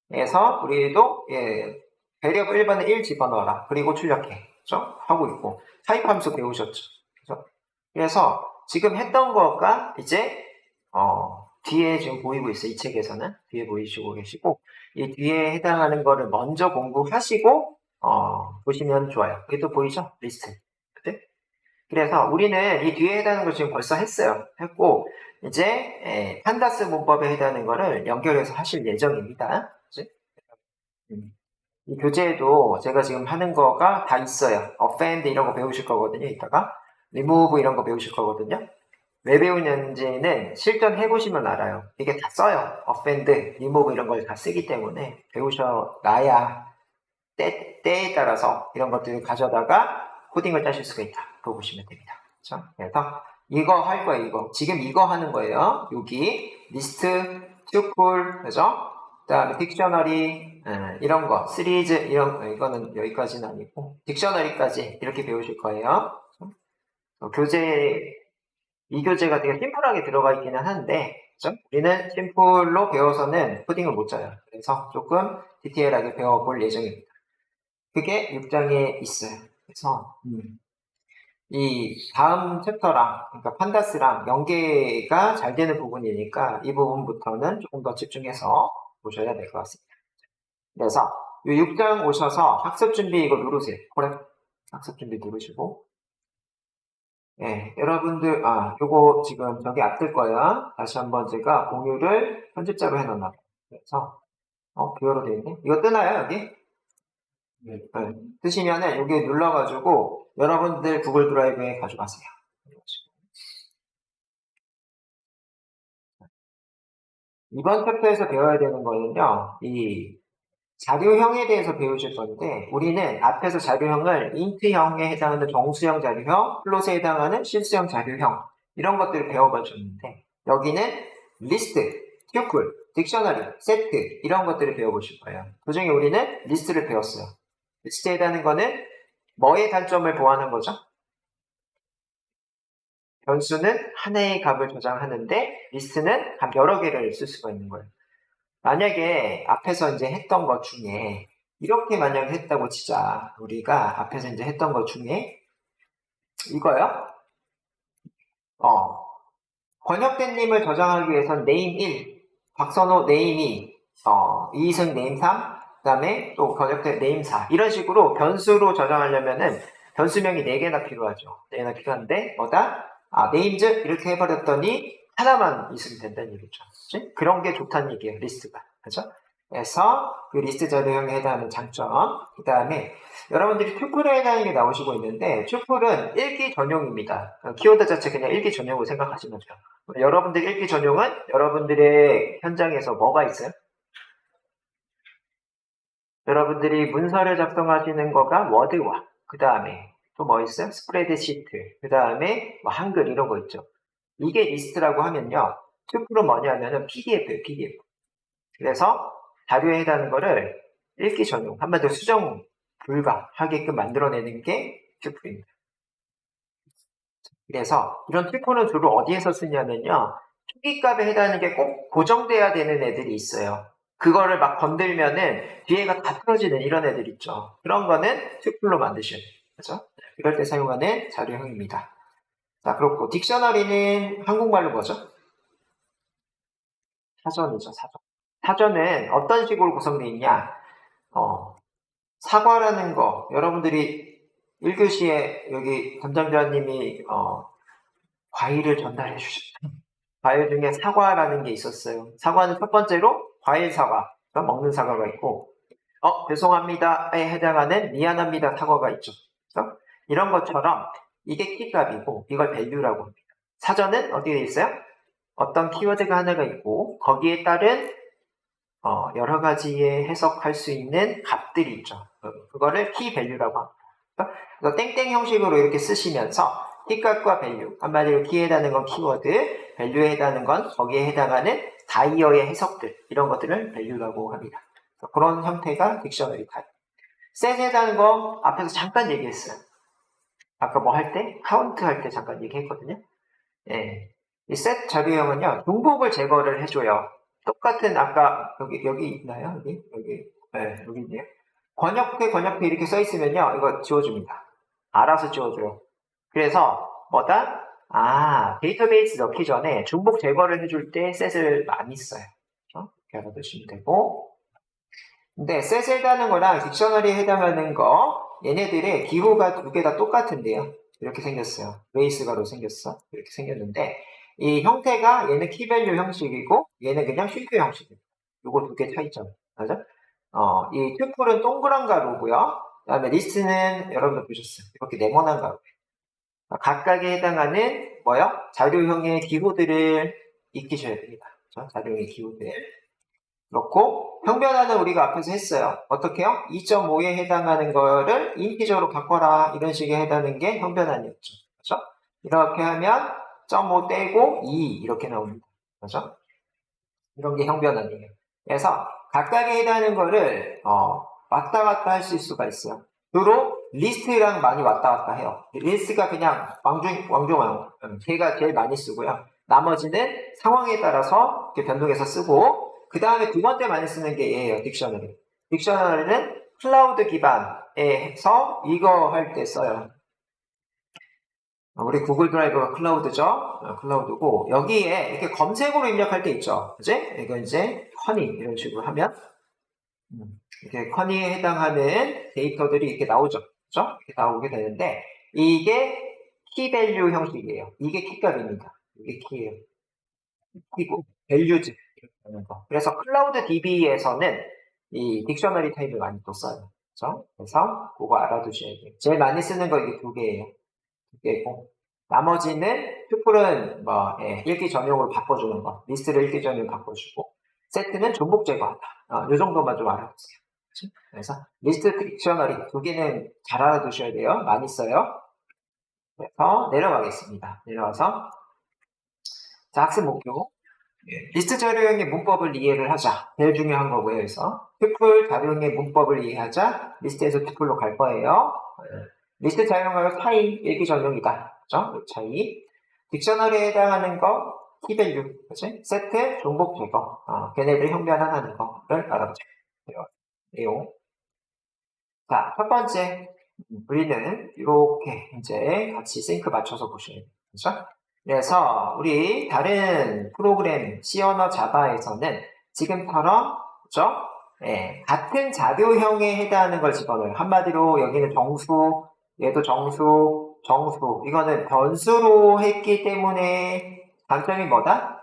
Speaker 1: 그래서 우리도, 배력 1번에 1 집어넣어라. 그리고 출력해. 그죠? 하고 있고. 타입 함수 배우셨죠? 그죠? 그래서 지금 했던 거가 이제, 뒤에 지금 보이고 있어요. 이 책에서는. 뒤에 보이시고 계시고, 이 뒤에 해당하는 거를 먼저 공부하시고, 보시면 좋아요. 여기 또 보이죠? 리스트. 그때? 그래서 우리는 이 뒤에 해당하는 걸 지금 벌써 했어요. 했고, 이제, 판다스 문법에 해당하는 거를 연결해서 하실 예정입니다. 그치? 이 교재에도 제가 지금 하는 거가 다 있어요. append 이런 거 배우실 거거든요. 이따가. remove 이런 거 배우실 거거든요. 왜 배우는지는 실전해보시면 알아요. 이게 다 써요. append, remove 이런 걸 다 쓰기 때문에 배우셔 놔야 때에 따라서 이런 것들을 가져다가 코딩을 짜실 수가 있다. 그거 보시면 됩니다. 그렇죠? 그래서 이거 할 거예요. 이거 지금 이거 하는 거예요. 여기 리스트, 튜플, 그죠? 그다음에 딕셔너리 이런 거, 시리즈 이거는 여기까지는 아니고 딕셔너리까지 이렇게 배우실 거예요. 이 교재가 되게 심플하게 들어가 있기는 한데, 그죠? 우리는 심플로 배워서는 코딩을 못 짜요. 그래서 조금 디테일하게 배워볼 예정입니다. 그게 6장에 있어요. 그래서 이 다음 챕터랑, 그러니까 판다스랑 연계가 잘 되는 부분이니까 이 부분부터는 조금 더 집중해서 보셔야 될 것 같습니다. 그래서 이 6장 오셔서 학습 준비 이거 누르세요. 그래, 학습 준비 누르시고. 네, 여러분들, 요거 지금 저기 앞뜰 거야. 다시 한번 제가 공유를 편집자로 해놨나 봐요. 그래서, 뷰어로 되어 있네. 이거 뜨나요, 여기? 네. 뜨시면은 여기 눌러가지고 여러분들 구글 드라이브에 가져가세요. 이번 챕터에서 배워야 되는 거는요, 이 자료형에 대해서 배우실 건데, 우리는 앞에서 자료형을 인트형에 해당하는 정수형 자료형, 플롯에 해당하는 실수형 자료형, 이런 것들을 배워가셨는데, 여기는 리스트, 튜플, 딕셔너리, 세트, 이런 것들을 배워보실 거예요. 그 중에 우리는 리스트를 배웠어요. 리스트에 해당하는 거는 뭐의 단점을 보완한 거죠? 변수는 하나의 값을 저장하는데, 리스트는 값 여러 개를 쓸 수가 있는 거예요. 만약에 앞에서 이제 했던 것 중에 이렇게 만약에 했다고 치자. 우리가 앞에서 이제 했던 것 중에 이거요. 권혁대님을 저장하기 위해서는 name 1, 박선호 name 2, 이희승 name 3, 그 다음에 또 권혁대 name 4 이런 식으로 변수로 저장하려면은 변수명이 4개나 필요하죠. 4개나 필요한데 뭐다? names 이렇게 해버렸더니 하나만 있으면 된다는 얘기죠. 그치? 그런 게 좋다는 얘기예요. 리스트가. 그죠? 그래서 그 리스트 자료형에 해당하는 장점, 그 다음에 여러분들이 튜플에 해당하는 게 나오시고 있는데 튜플은 읽기 전용입니다. 키워드 자체 그냥 읽기 전용으로 생각하시면 돼요. 여러분들 읽기 전용은 여러분들의 현장에서 뭐가 있어요? 여러분들이 문서를 작성하시는 거가 워드와 그 다음에 또 뭐 있어요? 스프레드시트, 그 다음에 뭐 한글 이런 거 있죠. 이게 리스트라고 하면요. 튜플은 뭐냐면은 PDF예요, PDF. 그래서 자료에 해당하는 거를 읽기 전용, 한마디로 수정 불가하게끔 만들어내는 게 튜플입니다. 그래서 이런 튜플은 주로 어디에서 쓰냐면요. 초기값에 해당하는 게 꼭 고정돼야 되는 애들이 있어요. 그거를 막 건들면은 뒤에가 다 틀어지는 이런 애들 있죠. 그런 거는 튜플로 만드셔야 돼요. 그죠? 그럴 때 사용하는 자료형입니다. 자, 그렇고 딕셔너리는 한국말로 뭐죠? 사전이죠, 사전. 사전은 어떤 식으로 구성되어 있냐? 사과라는 거, 여러분들이 1교시에 여기 담당자님이 과일을 전달해 주셨어요. 과일 중에 사과라는 게 있었어요. 사과는 첫 번째로 과일 사과, 먹는 사과가 있고, 죄송합니다에 해당하는 미안합니다 사과가 있죠. 그래서 이런 것처럼 이게 키값이고 이걸 밸류라고 합니다. 사전은 어디에 있어요? 어떤 키워드가 하나가 있고 거기에 따른 여러 가지의 해석할 수 있는 값들이 있죠. 그거를 키 밸류라고 합니다. 그래서 땡땡 형식으로 이렇게 쓰시면서 키값과 밸류, 한마디로 키에 해당하는 건 키워드, 밸류에 해당하는 건 거기에 해당하는 다이어의 해석들, 이런 것들을 밸류라고 합니다. 그런 형태가 딕셔너리 타입. 셋에 해당하는 거 앞에서 잠깐 얘기했어요. 아까 뭐 할 때? 카운트 할 때 잠깐 얘기했거든요. 예. 이 셋 자료형은요, 중복을 제거를 해줘요. 똑같은 아까 여기 있나요? 여기 있네요. 번역회 이렇게 써 있으면요, 이거 지워줍니다. 알아서 지워줘요. 그래서 뭐다? 데이터베이스 넣기 전에 중복 제거를 해줄 때 셋을 많이 써요. 이렇게 알아두시면 되고. 근데 셋에 해당하는 거랑 딕셔너리에 해당하는 거, 얘네들의 기호가 두 개 다 똑같은데요. 이렇게 생겼어요. 레이스가로 생겼어. 이렇게 생겼는데, 이 형태가 얘는 키밸류 형식이고, 얘는 그냥 쉼표 형식입니다. 요거 두 개 차이점. 맞아? 이 튜플은 동그란 가로고요. 그 다음에 리스트는 여러분들 보셨어요. 이렇게 네모난 가로. 각각에 해당하는 자료형의 기호들을 익히셔야 됩니다. 그렇죠? 자료형의 기호들. 그렇고 형변화는 우리가 앞에서 했어요. 어떻게요? 2.5에 해당하는 거를 인티저로 바꿔라. 이런 식의 해당하는 게 형변화였죠. 그렇죠? 이렇게 하면 0.5 떼고 2 이렇게 나옵니다. 그렇죠? 이런 게 형변화예요. 그래서 각각에 해당하는 거를 왔다 갔다 할 수가 있어요. 주로 리스트랑 많이 왔다 갔다 해요. 리스트가 그냥 왕중왕 걔가 제일 많이 쓰고요. 나머지는 상황에 따라서 이렇게 변동해서 쓰고 그 다음에 두 번째 많이 쓰는 게 얘예요. 딕셔너리. 딕셔너리는 클라우드 기반에서 이거 할 때 써요. 우리 구글 드라이브가 클라우드죠. 클라우드고 여기에 이렇게 검색으로 입력할 때 있죠. 그지? 이거 이제 커니 이런 식으로 하면 이렇게 커니에 해당하는 데이터들이 이렇게 나오죠. 그죠? 이렇게 나오게 되는데 이게 키밸류 형식이에요. 이게 키값입니다. 이게 키예요. 키고 밸류즈 이렇게 하는 거. 그래서 클라우드 DB에서는 이 딕셔너리 타입을 많이 또 써요. 그죠? 그래서 그거 알아두셔야 돼요. 제일 많이 쓰는 거 이게 두 개예요. 두 개고 나머지는 튜플은 뭐 읽기 전용으로 바꿔주는 거, 리스트를 읽기 전용으로 바꿔주고 세트는 종목 제거한다. 이 정도만 좀 알아두세요. 그래서 리스트 딕셔너리 두 개는 잘 알아두셔야 돼요. 많이 써요. 그래서 내려가겠습니다. 내려와서 자, 학습 목표 리스트 자료형의 문법을 이해를 하자. 제일 중요한 거고요. 그래서 튜플 자료형의 문법을 이해하자. 리스트에서 튜플로 갈 거예요. 리스트 자료형과 차이 읽기 전용이다. 그죠? 차이. 딕셔너리에 해당하는 거 키밸류, 그치? 세트, 종목 제거, 걔네들 형변화하는 거를 알아보자. 내용. 자, 첫 번째, 우리는 이렇게 이제 같이 싱크 맞춰서 보셔야 돼요. 그죠? 그래서 우리 다른 프로그램 C 언어 자바에서는 지금처럼 그죠? 같은 자료형에 해당하는 걸 집어넣어요. 한마디로 여기는 정수, 얘도 정수, 정수. 이거는 변수로 했기 때문에 단점이 뭐다?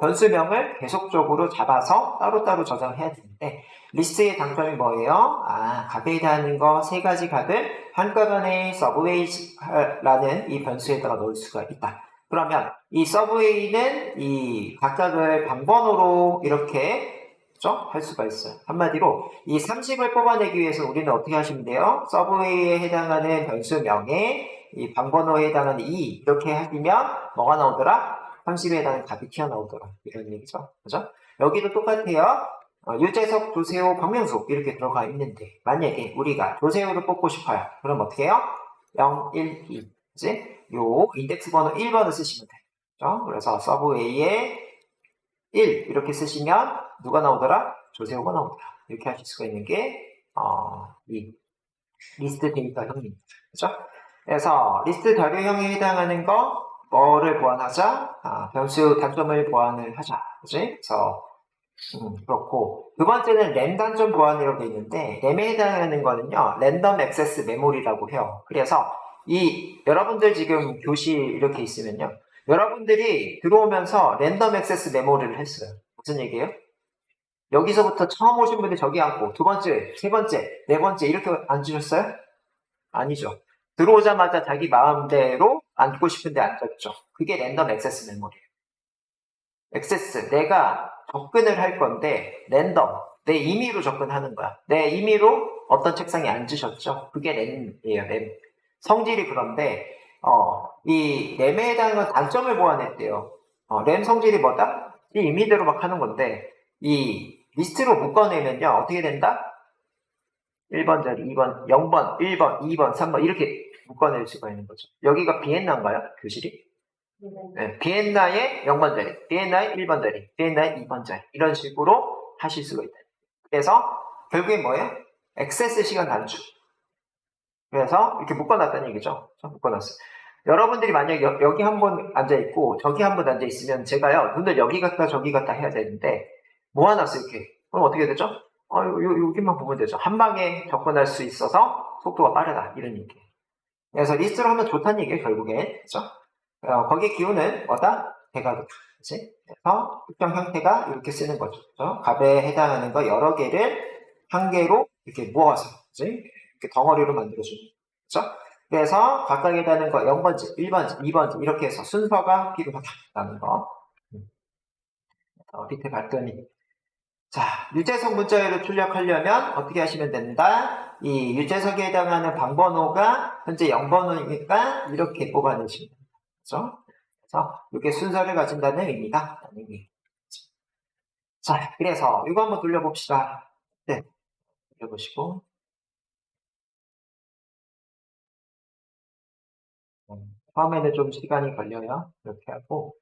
Speaker 1: 변수명을 계속적으로 잡아서 따로따로 저장해야 되는데 리스트의 장점이 뭐예요? 값에 해당하는 거 세 가지 값을 한꺼번에 서브웨이라는 이 변수에다가 넣을 수가 있다. 그러면 이 서브웨이는 이 각각을 방번호로 이렇게 할 수가 있어요. 한마디로 이 30을 뽑아내기 위해서 우리는 어떻게 하시면 돼요? 서브웨이에 해당하는 변수명에 이 방번호에 해당하는 2 이렇게 하시면 뭐가 나오더라? 30에 해당하는 값이 튀어나오더라. 이런 얘기죠. 그죠? 여기도 똑같아요. 유재석, 조세호, 박명수 이렇게 들어가 있는데 만약에 우리가 조세호를 뽑고 싶어요. 그럼 어떻게 해요? 0, 1, 2 그치? 요 인덱스 번호 1번을 쓰시면 돼요. 그죠? 그래서 서브웨이에 1 이렇게 쓰시면 누가 나오더라? 조세호가 나오더라. 이렇게 하실 수가 있는 게 이 리스트 데이터 형입니다. 그죠? 그래서 리스트 자료형에 해당하는 거 뭐를 보완하자? 변수 단점을 보완을 하자. 그치? 그래서 그렇고 두 번째는 램 단점 보완이라고 되어 있는데 램에 해당하는 거는요 랜덤 액세스 메모리라고 해요. 그래서 이 여러분들 지금 교실 이렇게 있으면요 여러분들이 들어오면서 랜덤 액세스 메모리를 했어요. 무슨 얘기예요? 여기서부터 처음 오신 분들 저기 앉고 두 번째, 세 번째, 네 번째 이렇게 앉으셨어요? 아니죠. 들어오자마자 자기 마음대로 앉고 싶은데 앉았죠. 그게 랜덤 액세스 메모리예요. 액세스, 내가 접근을 할 건데 랜덤, 내 임의로 접근하는 거야. 내 임의로 어떤 책상에 앉으셨죠. 그게 램이에요. 램. 성질이 그런데 이 램에 해당하는 단점을 보완했대요. 램 성질이 뭐다? 이 임의대로 막 하는 건데 이 리스트로 묶어내면요 어떻게 된다? 1번 자리, 2번, 0번, 1번, 2번, 3번 이렇게 묶어낼 수가 있는 거죠. 여기가 비엔나인가요? 교실이? 네, 비엔나의 0번 자리, 비엔나의 1번 자리, 비엔나의 2번 자리 이런 식으로 하실 수가 있다. 그래서 결국엔 뭐예요? 액세스 시간 단축. 그래서 이렇게 묶어놨다는 얘기죠. 묶어놨어요. 여러분들이 만약에 여기 한 번 앉아있고 저기 한 번 앉아있으면 제가요 눈을 여기 갔다 저기 갔다 해야 되는데 모아놨어요 이렇게. 그럼 어떻게 되죠? 여기만 보면 되죠. 한 방에 접근할 수 있어서 속도가 빠르다 이런 얘기. 그래서 리스트로 하면 좋다는 얘기예요 결국에. 그죠? 거기에 기호는 뭐다? 대각이다. 그치? 그래서 특정 형태가 이렇게 쓰는 거죠. 그죠? 값에 해당하는 거 여러 개를 한 개로 이렇게 모아서 그치? 이렇게 덩어리로 만들어주는 거죠. 그래서 각각에 해당하는 거 0번째, 1번째, 2번째 이렇게 해서 순서가 필요하다는 거. 밑에 봤더니 자, 유재석 문자열을 출력하려면 어떻게 하시면 된다? 이 유재석에 해당하는 방번호가 현재 0번호니까 이렇게 뽑아내시면 됩니다. 그렇죠? 그래서 이렇게 순서를 가진다는 의미다. 자, 그래서 이거 한번 돌려봅시다. 네, 돌려보시고. 처음에는 좀 시간이 걸려요. 이렇게 하고.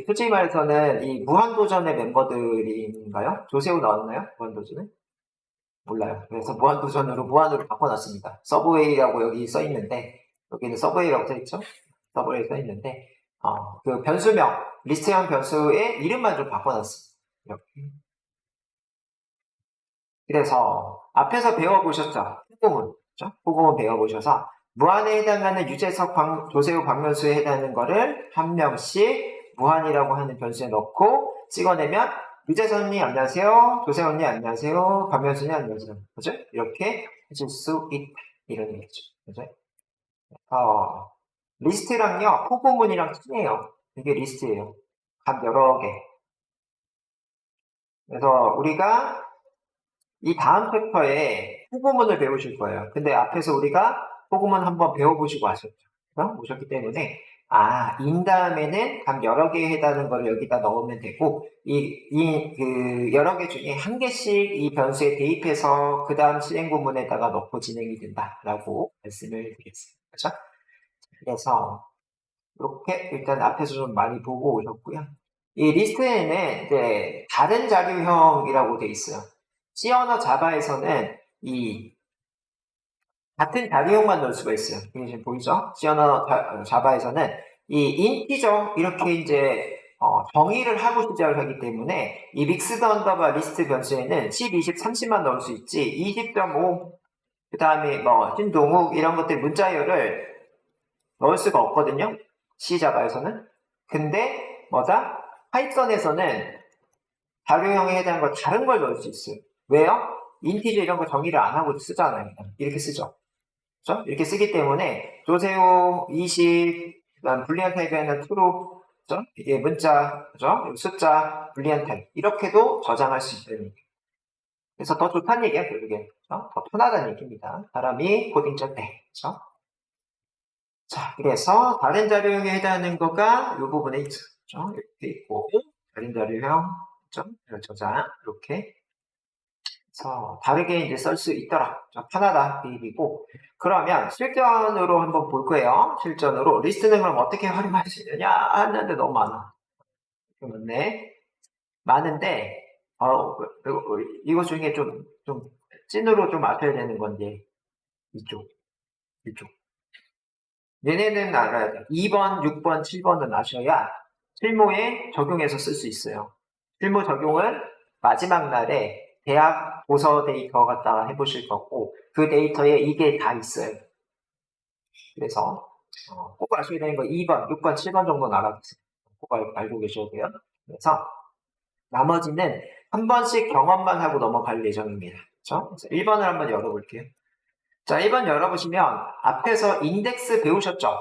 Speaker 1: 솔직히 말해서는 이 무한도전의 멤버들인가요? 조세호 나왔나요? 무한도전에? 몰라요. 그래서 무한도전으로 무한으로 바꿔놨습니다. 서브웨이라고 여기 써있는데, 여기는 서브웨이라고 써있죠? 서브웨이 써있는데, 그 변수명, 리스트형 변수의 이름만 좀 바꿔놨습니다. 이렇게. 그래서 앞에서 배워보셨죠? 후구문. 그렇죠? 후구문 배워보셔서 무한에 해당하는 유재석, 조세호, 박명수에 해당하는 거를 한 명씩 무한이라고 하는 변수에 넣고 찍어내면 유재석님 안녕하세요. 조세호님 안녕하세요. 박명수님 안녕하세요. 그죠? 이렇게 해줄 수 있다. 이런 얘기죠. 그죠? 리스트랑요, 후구문이랑 틀려요. 이게 리스트예요. 각 여러 개. 그래서 우리가 이 다음 챕터에 후구문을 배우실 거예요. 근데 앞에서 우리가 후구문 한번 배워보시고 하셨죠. 오셨기 때문에 인 다음에는 각 여러 개에 해당하는 거를 여기다 넣으면 되고 그 여러 개 중에 한 개씩 이 변수에 대입해서 그 다음 실행 구문에다가 넣고 진행이 된다라고 말씀을 드리겠습니다. 그렇죠? 그래서 이렇게 일단 앞에서 좀 많이 보고 오셨고요. 이 리스트에는 이제 다른 자료형이라고 돼 있어요. C 언어 자바에서는 이 같은 자료형만 넣을 수가 있어요. 이게 지금 보이죠? C 언어 자바에서는 이 인티저 이렇게 이제 정의를 하고 시작을 하기 때문에 이 믹스드 언더바 리스트 변수에는 10, 20, 30만 넣을 수 있지 20.5 그 다음에 뭐 신동욱 이런 것들 문자열을 넣을 수가 없거든요. C 자바에서는. 근데 뭐다? 파이썬에서는 자료형에 해당하는 거 다른 걸 넣을 수 있어요. 왜요? 인티저 이런 거 정의를 안 하고 쓰잖아요. 이렇게 쓰죠. 그렇죠? 이렇게 쓰기 때문에 조세호, 20, 그다음 불리한 타입에는 true, 그렇죠? 이게 문자, 그렇죠? 숫자, 불리한 타입 이렇게도 저장할 수 있다는 얘기. 그래서 더 좋다는 얘기야, 결국에. 그렇죠? 더 편하다는 얘기입니다. 사람이 코딩 짤 때, 그렇죠? 자, 그래서 다른 자료형에 해당하는 거가 이 부분에 있죠. 그렇죠? 이렇게 있고 다른 자료형, 그렇죠? 저장 이렇게. 그래서 다르게 이제 쓸 수 있더라. 좀 편하다. 그 얘기고. 그러면 실전으로 한번 볼 거예요. 실전으로. 리스트는 그럼 어떻게 활용할 수 있느냐? 하는데 너무 많아. 많네. 많은데, 이거 중에 좀 찐으로 좀 아셔야 되는 건데, 이쪽. 얘네는 알아야 돼. 2번, 6번, 7번은 아셔야 실무에 적용해서 쓸 수 있어요. 실무 적용은 마지막 날에 대학 도서 데이터 갖다가 해보실 거고 그 데이터에 이게 다 있어요. 그래서 꼭 아셔야 되는 거 2번, 6번, 7번 정도는 알아두세요. 꼭 알고 계셔야 돼요. 그래서 나머지는 한 번씩 경험만 하고 넘어갈 예정입니다. 그렇죠? 1번을 한번 열어볼게요. 자, 1번 열어보시면 앞에서 인덱스 배우셨죠?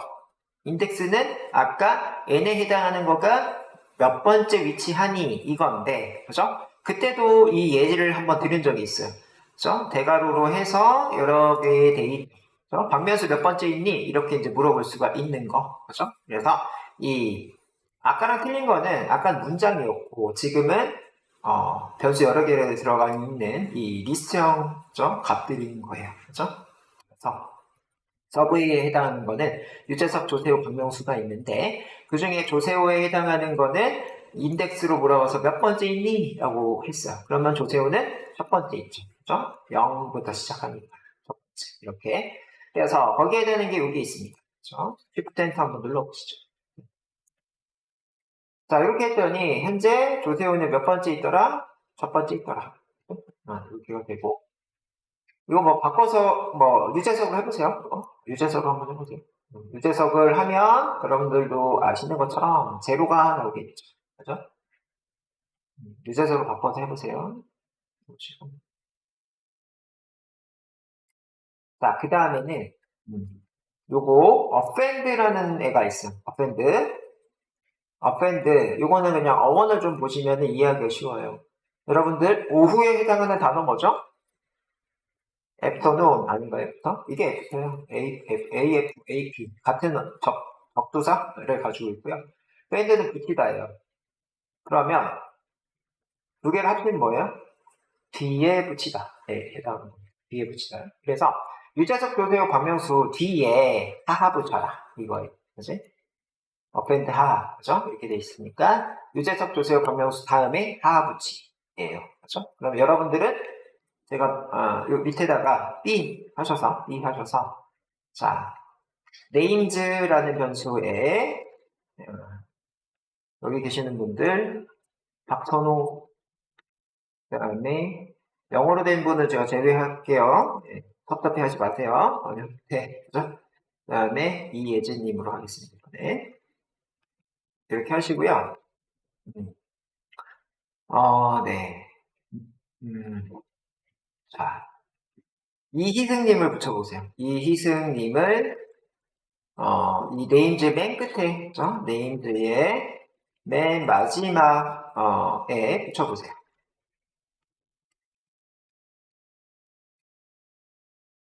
Speaker 1: 인덱스는 아까 n에 해당하는 거가 몇 번째 위치하니 이건데, 그죠? 그때도 이 예를 한번 드린 적이 있어요. 그죠? 대괄호로 해서 여러 개의 데이터, 그죠? 방면수 몇 번째 있니? 이렇게 이제 물어볼 수가 있는 거, 그죠? 그래서 아까랑 틀린 거는 아까 문장이었고, 지금은 변수 여러 개를 들어가 있는 이 리스트형 값들인 거예요. 그죠? 그래서 서브웨이에 해당하는 거는 유재석, 조세호, 박명수가 있는데 그 중에 조세호에 해당하는 거는 인덱스로 물어봐서 몇 번째 있니? 라고 했어요. 그러면 조세호는 첫 번째 있죠. 그죠? 0부터 시작합니다. 첫 번째. 이렇게. 그래서 거기에 되는 게 여기 있습니다. 그죠? Shift Enter 한번 눌러보시죠. 자, 이렇게 했더니 현재 조세호는 몇 번째 있더라? 첫 번째 있더라. 이렇게가 되고 이거 뭐 바꿔서 뭐 유재석을 해보세요. 유재석을 한번 해보세요. 유재석을 하면 여러분들도 아시는 것처럼 제로가 나오겠죠. 그죠? 유재석을 바꿔서 해보세요. 자, 그 다음에는 요거 offend라는 애가 있어요. offend 요거는 그냥 어원을 좀 보시면 이해하기가 쉬워요. 여러분들 오후에 해당하는 단어 뭐죠? afternoon 아닌가요? 이게 F예요. AF, AP 같은 적두사를 가지고 있고요. 밴드는 붙이다예요. 그러면 두 개를 합치면 뭐예요? 뒤에 붙이다. 네, 해당하는 거예요. 뒤에 붙이다. 그래서 유재석 교세요 방명수 뒤에 하하 붙여라. 이거예요. 그지? 어펜드 하하. 그죠? 이렇게 돼 있으니까 유재석 교세요 방명수 다음에 하하 붙이예요. 그죠? 그럼 여러분들은 제가 요 밑에다가 B 하셔서 자 names라는 변수에 여기 계시는 분들 박선호 그다음에 영어로 된 분은 제가 제외할게요. 네, 섭섭해 하지 마세요. 네, 그죠? 그다음에 이예진님으로 하겠습니다. 네. 이렇게 하시고요. 네. 자, 이희승님을 붙여보세요. 이희승님을 이 네임즈 맨 끝에, 그죠? 네임즈의 맨 마지막에 붙여보세요.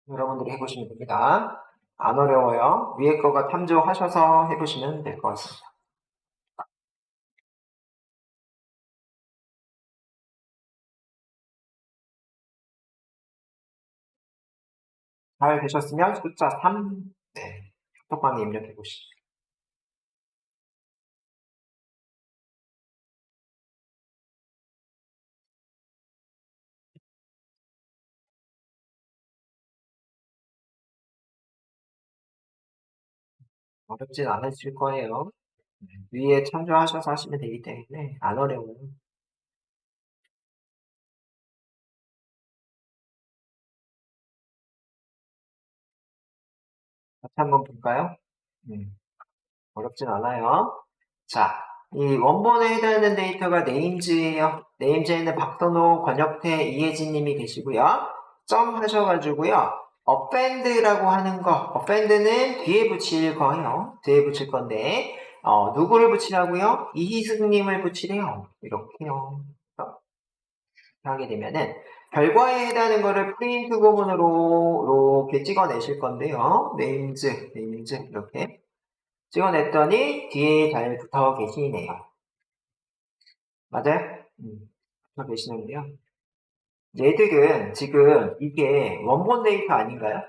Speaker 1: 여러분들이 해보시면 됩니다. 안 어려워요. 위에 거가 참조하셔서 해보시면 될 것 같습니다. 잘 되셨으면 숫자 3, 네, 카톡방에 입력해 보시죠. 어렵진 않으실 거예요. 위에 참조하셔서 하시면 되기 때문에 안 어려워요. 같이 한번 볼까요? 어렵진 않아요. 자, 이 원본에 해당하는 데이터가 네임즈예요. 네임즈에는 박선호, 권혁태, 이혜진님이 계시고요. 점 하셔가지고요. append라고 하는 거, append는 뒤에 붙일 거예요. 뒤에 붙일 건데 누구를 붙이라고요? 이희승님을 붙이래요. 이렇게요. 하게 되면은 결과에 해당하는 거를 프린트 부분으로 이렇게 찍어내실 건데요. 네임즈 이렇게 찍어냈더니 뒤에 잘 붙어 계시네요. 맞아요? 붙어 계시는데요. 얘들은 지금 이게 원본 데이터 아닌가요?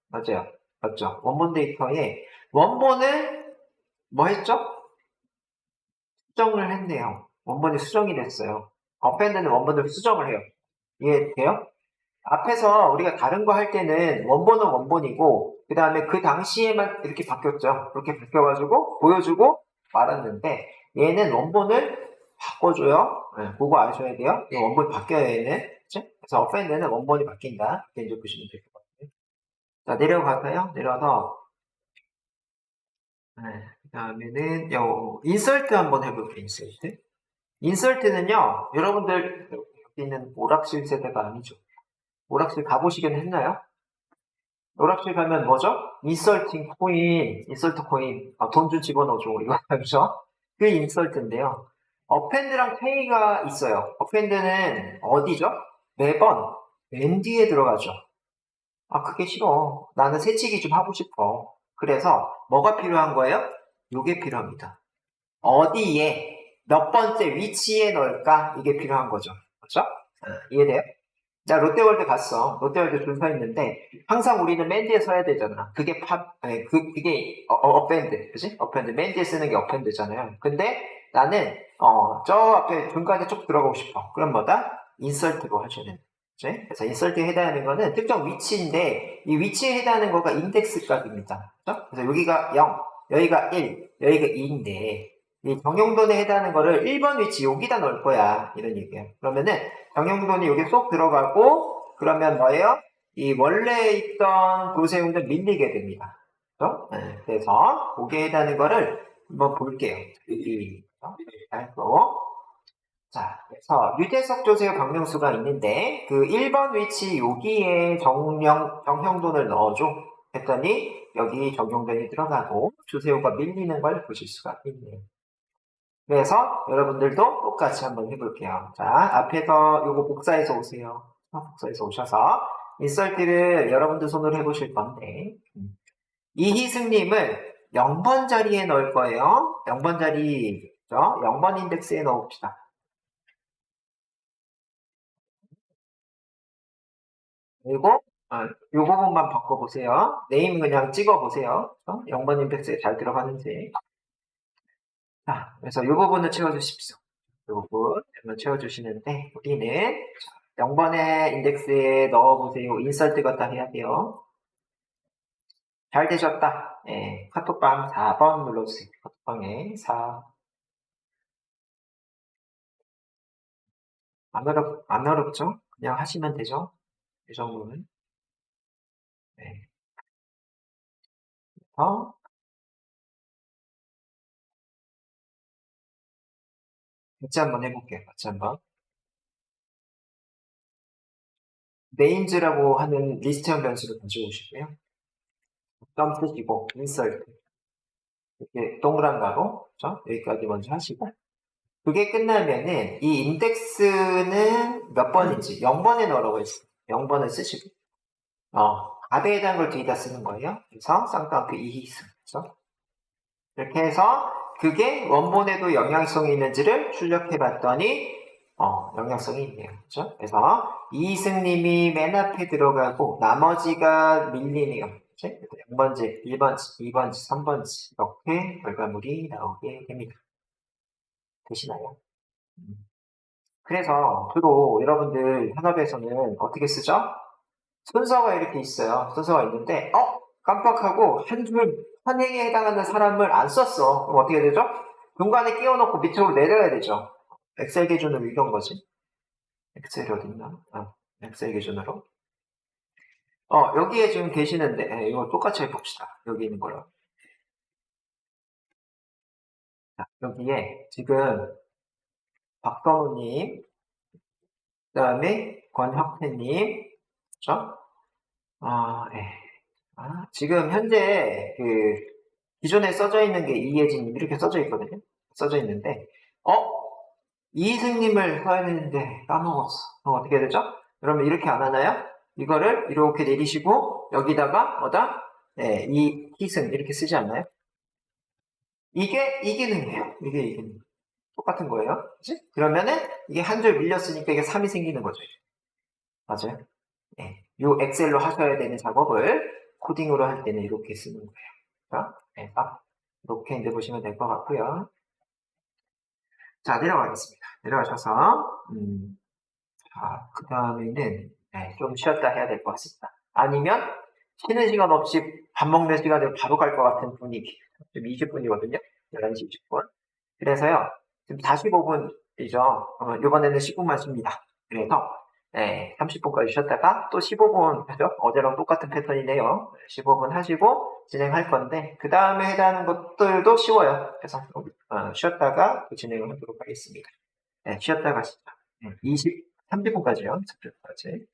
Speaker 1: 맞아요. 맞죠? 원본 데이터에 원본을 뭐 했죠? 수정을 했네요. 원본이 수정이 됐어요. append는 원본을 수정을 해요. 이해돼요? 앞에서 우리가 다른 거 할 때는 원본은 원본이고 그 다음에 그 당시에만 이렇게 바뀌었죠. 그렇게 바뀌어가지고 보여주고 말았는데 얘는 원본을 바꿔줘요. 네, 그거 아셔야 돼요. 이 원본이 바뀌어요 얘는. 그치? 그래서 offend는 원본이 바뀐다. 이렇게 이제 보시면 될 것 같아요. 자 내려가서요. 내려서 네, 그 다음에는 인설트 한번 해볼게요. 인설트. 인설트는요. 여러분들 여기 있는 오락실 세대가 아니죠. 오락실 가보시긴 했나요? 오락실 가면 뭐죠? 인설트 코인, 돈 좀 집어넣어줘. 이거 그죠? 그 인설트인데요. 어펜드랑 페이가 있어요. 어펜드는 어디죠? 매번 맨 뒤에 들어가죠. 그게 싫어. 나는 새치기 좀 하고 싶어. 그래서 뭐가 필요한 거예요? 요게 필요합니다. 어디에, 몇 번째 위치에 넣을까? 이게 필요한 거죠. 그렇죠? 이해돼요? 자, 롯데월드 갔어. 롯데월드 줄 서 있는데, 항상 우리는 맨 뒤에 서야 되잖아. 그게 그게 어펜드. 그지? 어펜드. 맨 뒤에 쓰는 게 어펜드잖아요. 근데 나는, 저 앞에 중간에 쭉 들어가고 싶어. 그럼 뭐다? 인설트로 하셔야 되는 거지? 그래서 인설트에 해당하는 거는 특정 위치인데, 이 위치에 해당하는 거가 인덱스 값입니다. 그죠? 그래서 여기가 0, 여기가 1, 여기가 2인데, 이 정용돈에 해당하는 거를 1번 위치 여기다 넣을 거야. 이런 얘기예요. 그러면은, 정형돈이 여기 쏙 들어가고 그러면 뭐예요? 이 원래 있던 도세훈을 밀리게 됩니다. 그렇죠? 네, 그래서 거기에 해당하는 거를 한번 볼게요. 이렇게 할거 자, 그래서 유재석, 조세호, 박명수가 있는데 그 1번 위치 여기에 정형돈을 넣어줘 했더니 여기 정형돈이 들어가고 조세호가 밀리는 걸 보실 수가 있네요. 그래서 여러분들도 똑같이 한번 해볼게요. 자, 앞에서 요거 복사해서 오세요. 복사해서 오셔서 인설트를 여러분들 손으로 해보실 건데 이희승님을 0번 자리에 넣을 거예요. 0번 자리죠. 0번 인덱스에 넣읍시다. 그리고 요 부분만 바꿔보세요. 네임 그냥 찍어보세요. 0번 인덱스에 잘 들어가는지. 자, 그래서 요 부분을 채워주십시오. 요 부분 채워주시는데 우리는 0번의 인덱스에 넣어보세요. 인설트 갖다 해야 돼요. 잘 되셨다. 예, 카톡방 4번 눌러주세요. 카톡방에 4. 안 어렵죠? 그냥 하시면 되죠? 이 정도는. 네. 같이 한번 해볼게요. 같이 한번. 네임즈라고 하는 리스트형 변수를 가지고 오시고요. 점 쓰시고, 인설트. 이렇게 동그란 가로, 그렇죠? 여기까지 먼저 하시고. 그게 끝나면은, 이 인덱스는 몇 번인지, 0번에 넣으라고 했어요. 0번을 쓰시고. 값에 대한 걸 뒤에다 쓰는 거예요. 그래서 쌍따옴표 2희승. 그렇죠? 이렇게 해서, 그게 원본에도 영향성이 있는지를 출력해 봤더니, 영향성이 있네요. 그죠? 그래서, 이승님이 맨 앞에 들어가고, 나머지가 밀리네요. 그죠? 0번지, 1번지, 2번지, 3번지, 이렇게 결과물이 나오게 됩니다. 되시나요? 그래서, 주로 여러분들 현업에서는 어떻게 쓰죠? 순서가 이렇게 있어요. 순서가 있는데, 깜빡하고 한 행에 해당하는 사람을 안 썼어. 그럼 어떻게 되죠? 중간에 끼워놓고 밑으로 내려야 되죠. 엑셀 기준으로 이런 거지. 엑셀이 어딨나? 엑셀 기준으로. 여기에 지금 계시는데, 이거 똑같이 해봅시다. 여기 있는 거로. 자, 여기에 지금 박성우님, 그 다음에 권혁태님, 그죠? 지금 현재 기존에 써져 있는 게 이혜진님 이렇게 써져 있거든요. 써져 있는데, 이승님을 써야 되는데 까먹었어. 그럼 어떻게 되죠? 그러면 이렇게 안 하나요? 이거를 이렇게 내리시고 여기다가 네, 이 희승 이렇게 쓰지 않나요? 이게 이기능이에요. 이게 이기능. 똑같은 거예요. 그치? 그러면은 이게 한 줄 밀렸으니까 이게 3이 생기는 거죠. 맞아요? 네. 요 엑셀로 하셔야 되는 작업을 코딩으로 할 때는 이렇게 쓰는 거예요. 그래서 이렇게 이제 보시면 될 것 같고요. 자, 내려가겠습니다. 내려가셔서 그 다음에는 좀 쉬었다 해야 될 것 같습니다. 아니면 쉬는 시간 없이 밥 먹는 시간으로 바로 갈 것 같은 분위기. 지금 20분이거든요. 11시 20분. 그래서요. 지금 45분이죠. 이번에는 10분만 쉽니다. 그래서 30분까지 쉬었다가 또 15분 하죠. 어제랑 똑같은 패턴이네요. 15분 하시고 진행할 건데 그 다음에 해당하는 것들도 쉬워요. 그래서 쉬었다가 진행을 하도록 하겠습니다. 쉬었다가 30분까지요. 30분까지.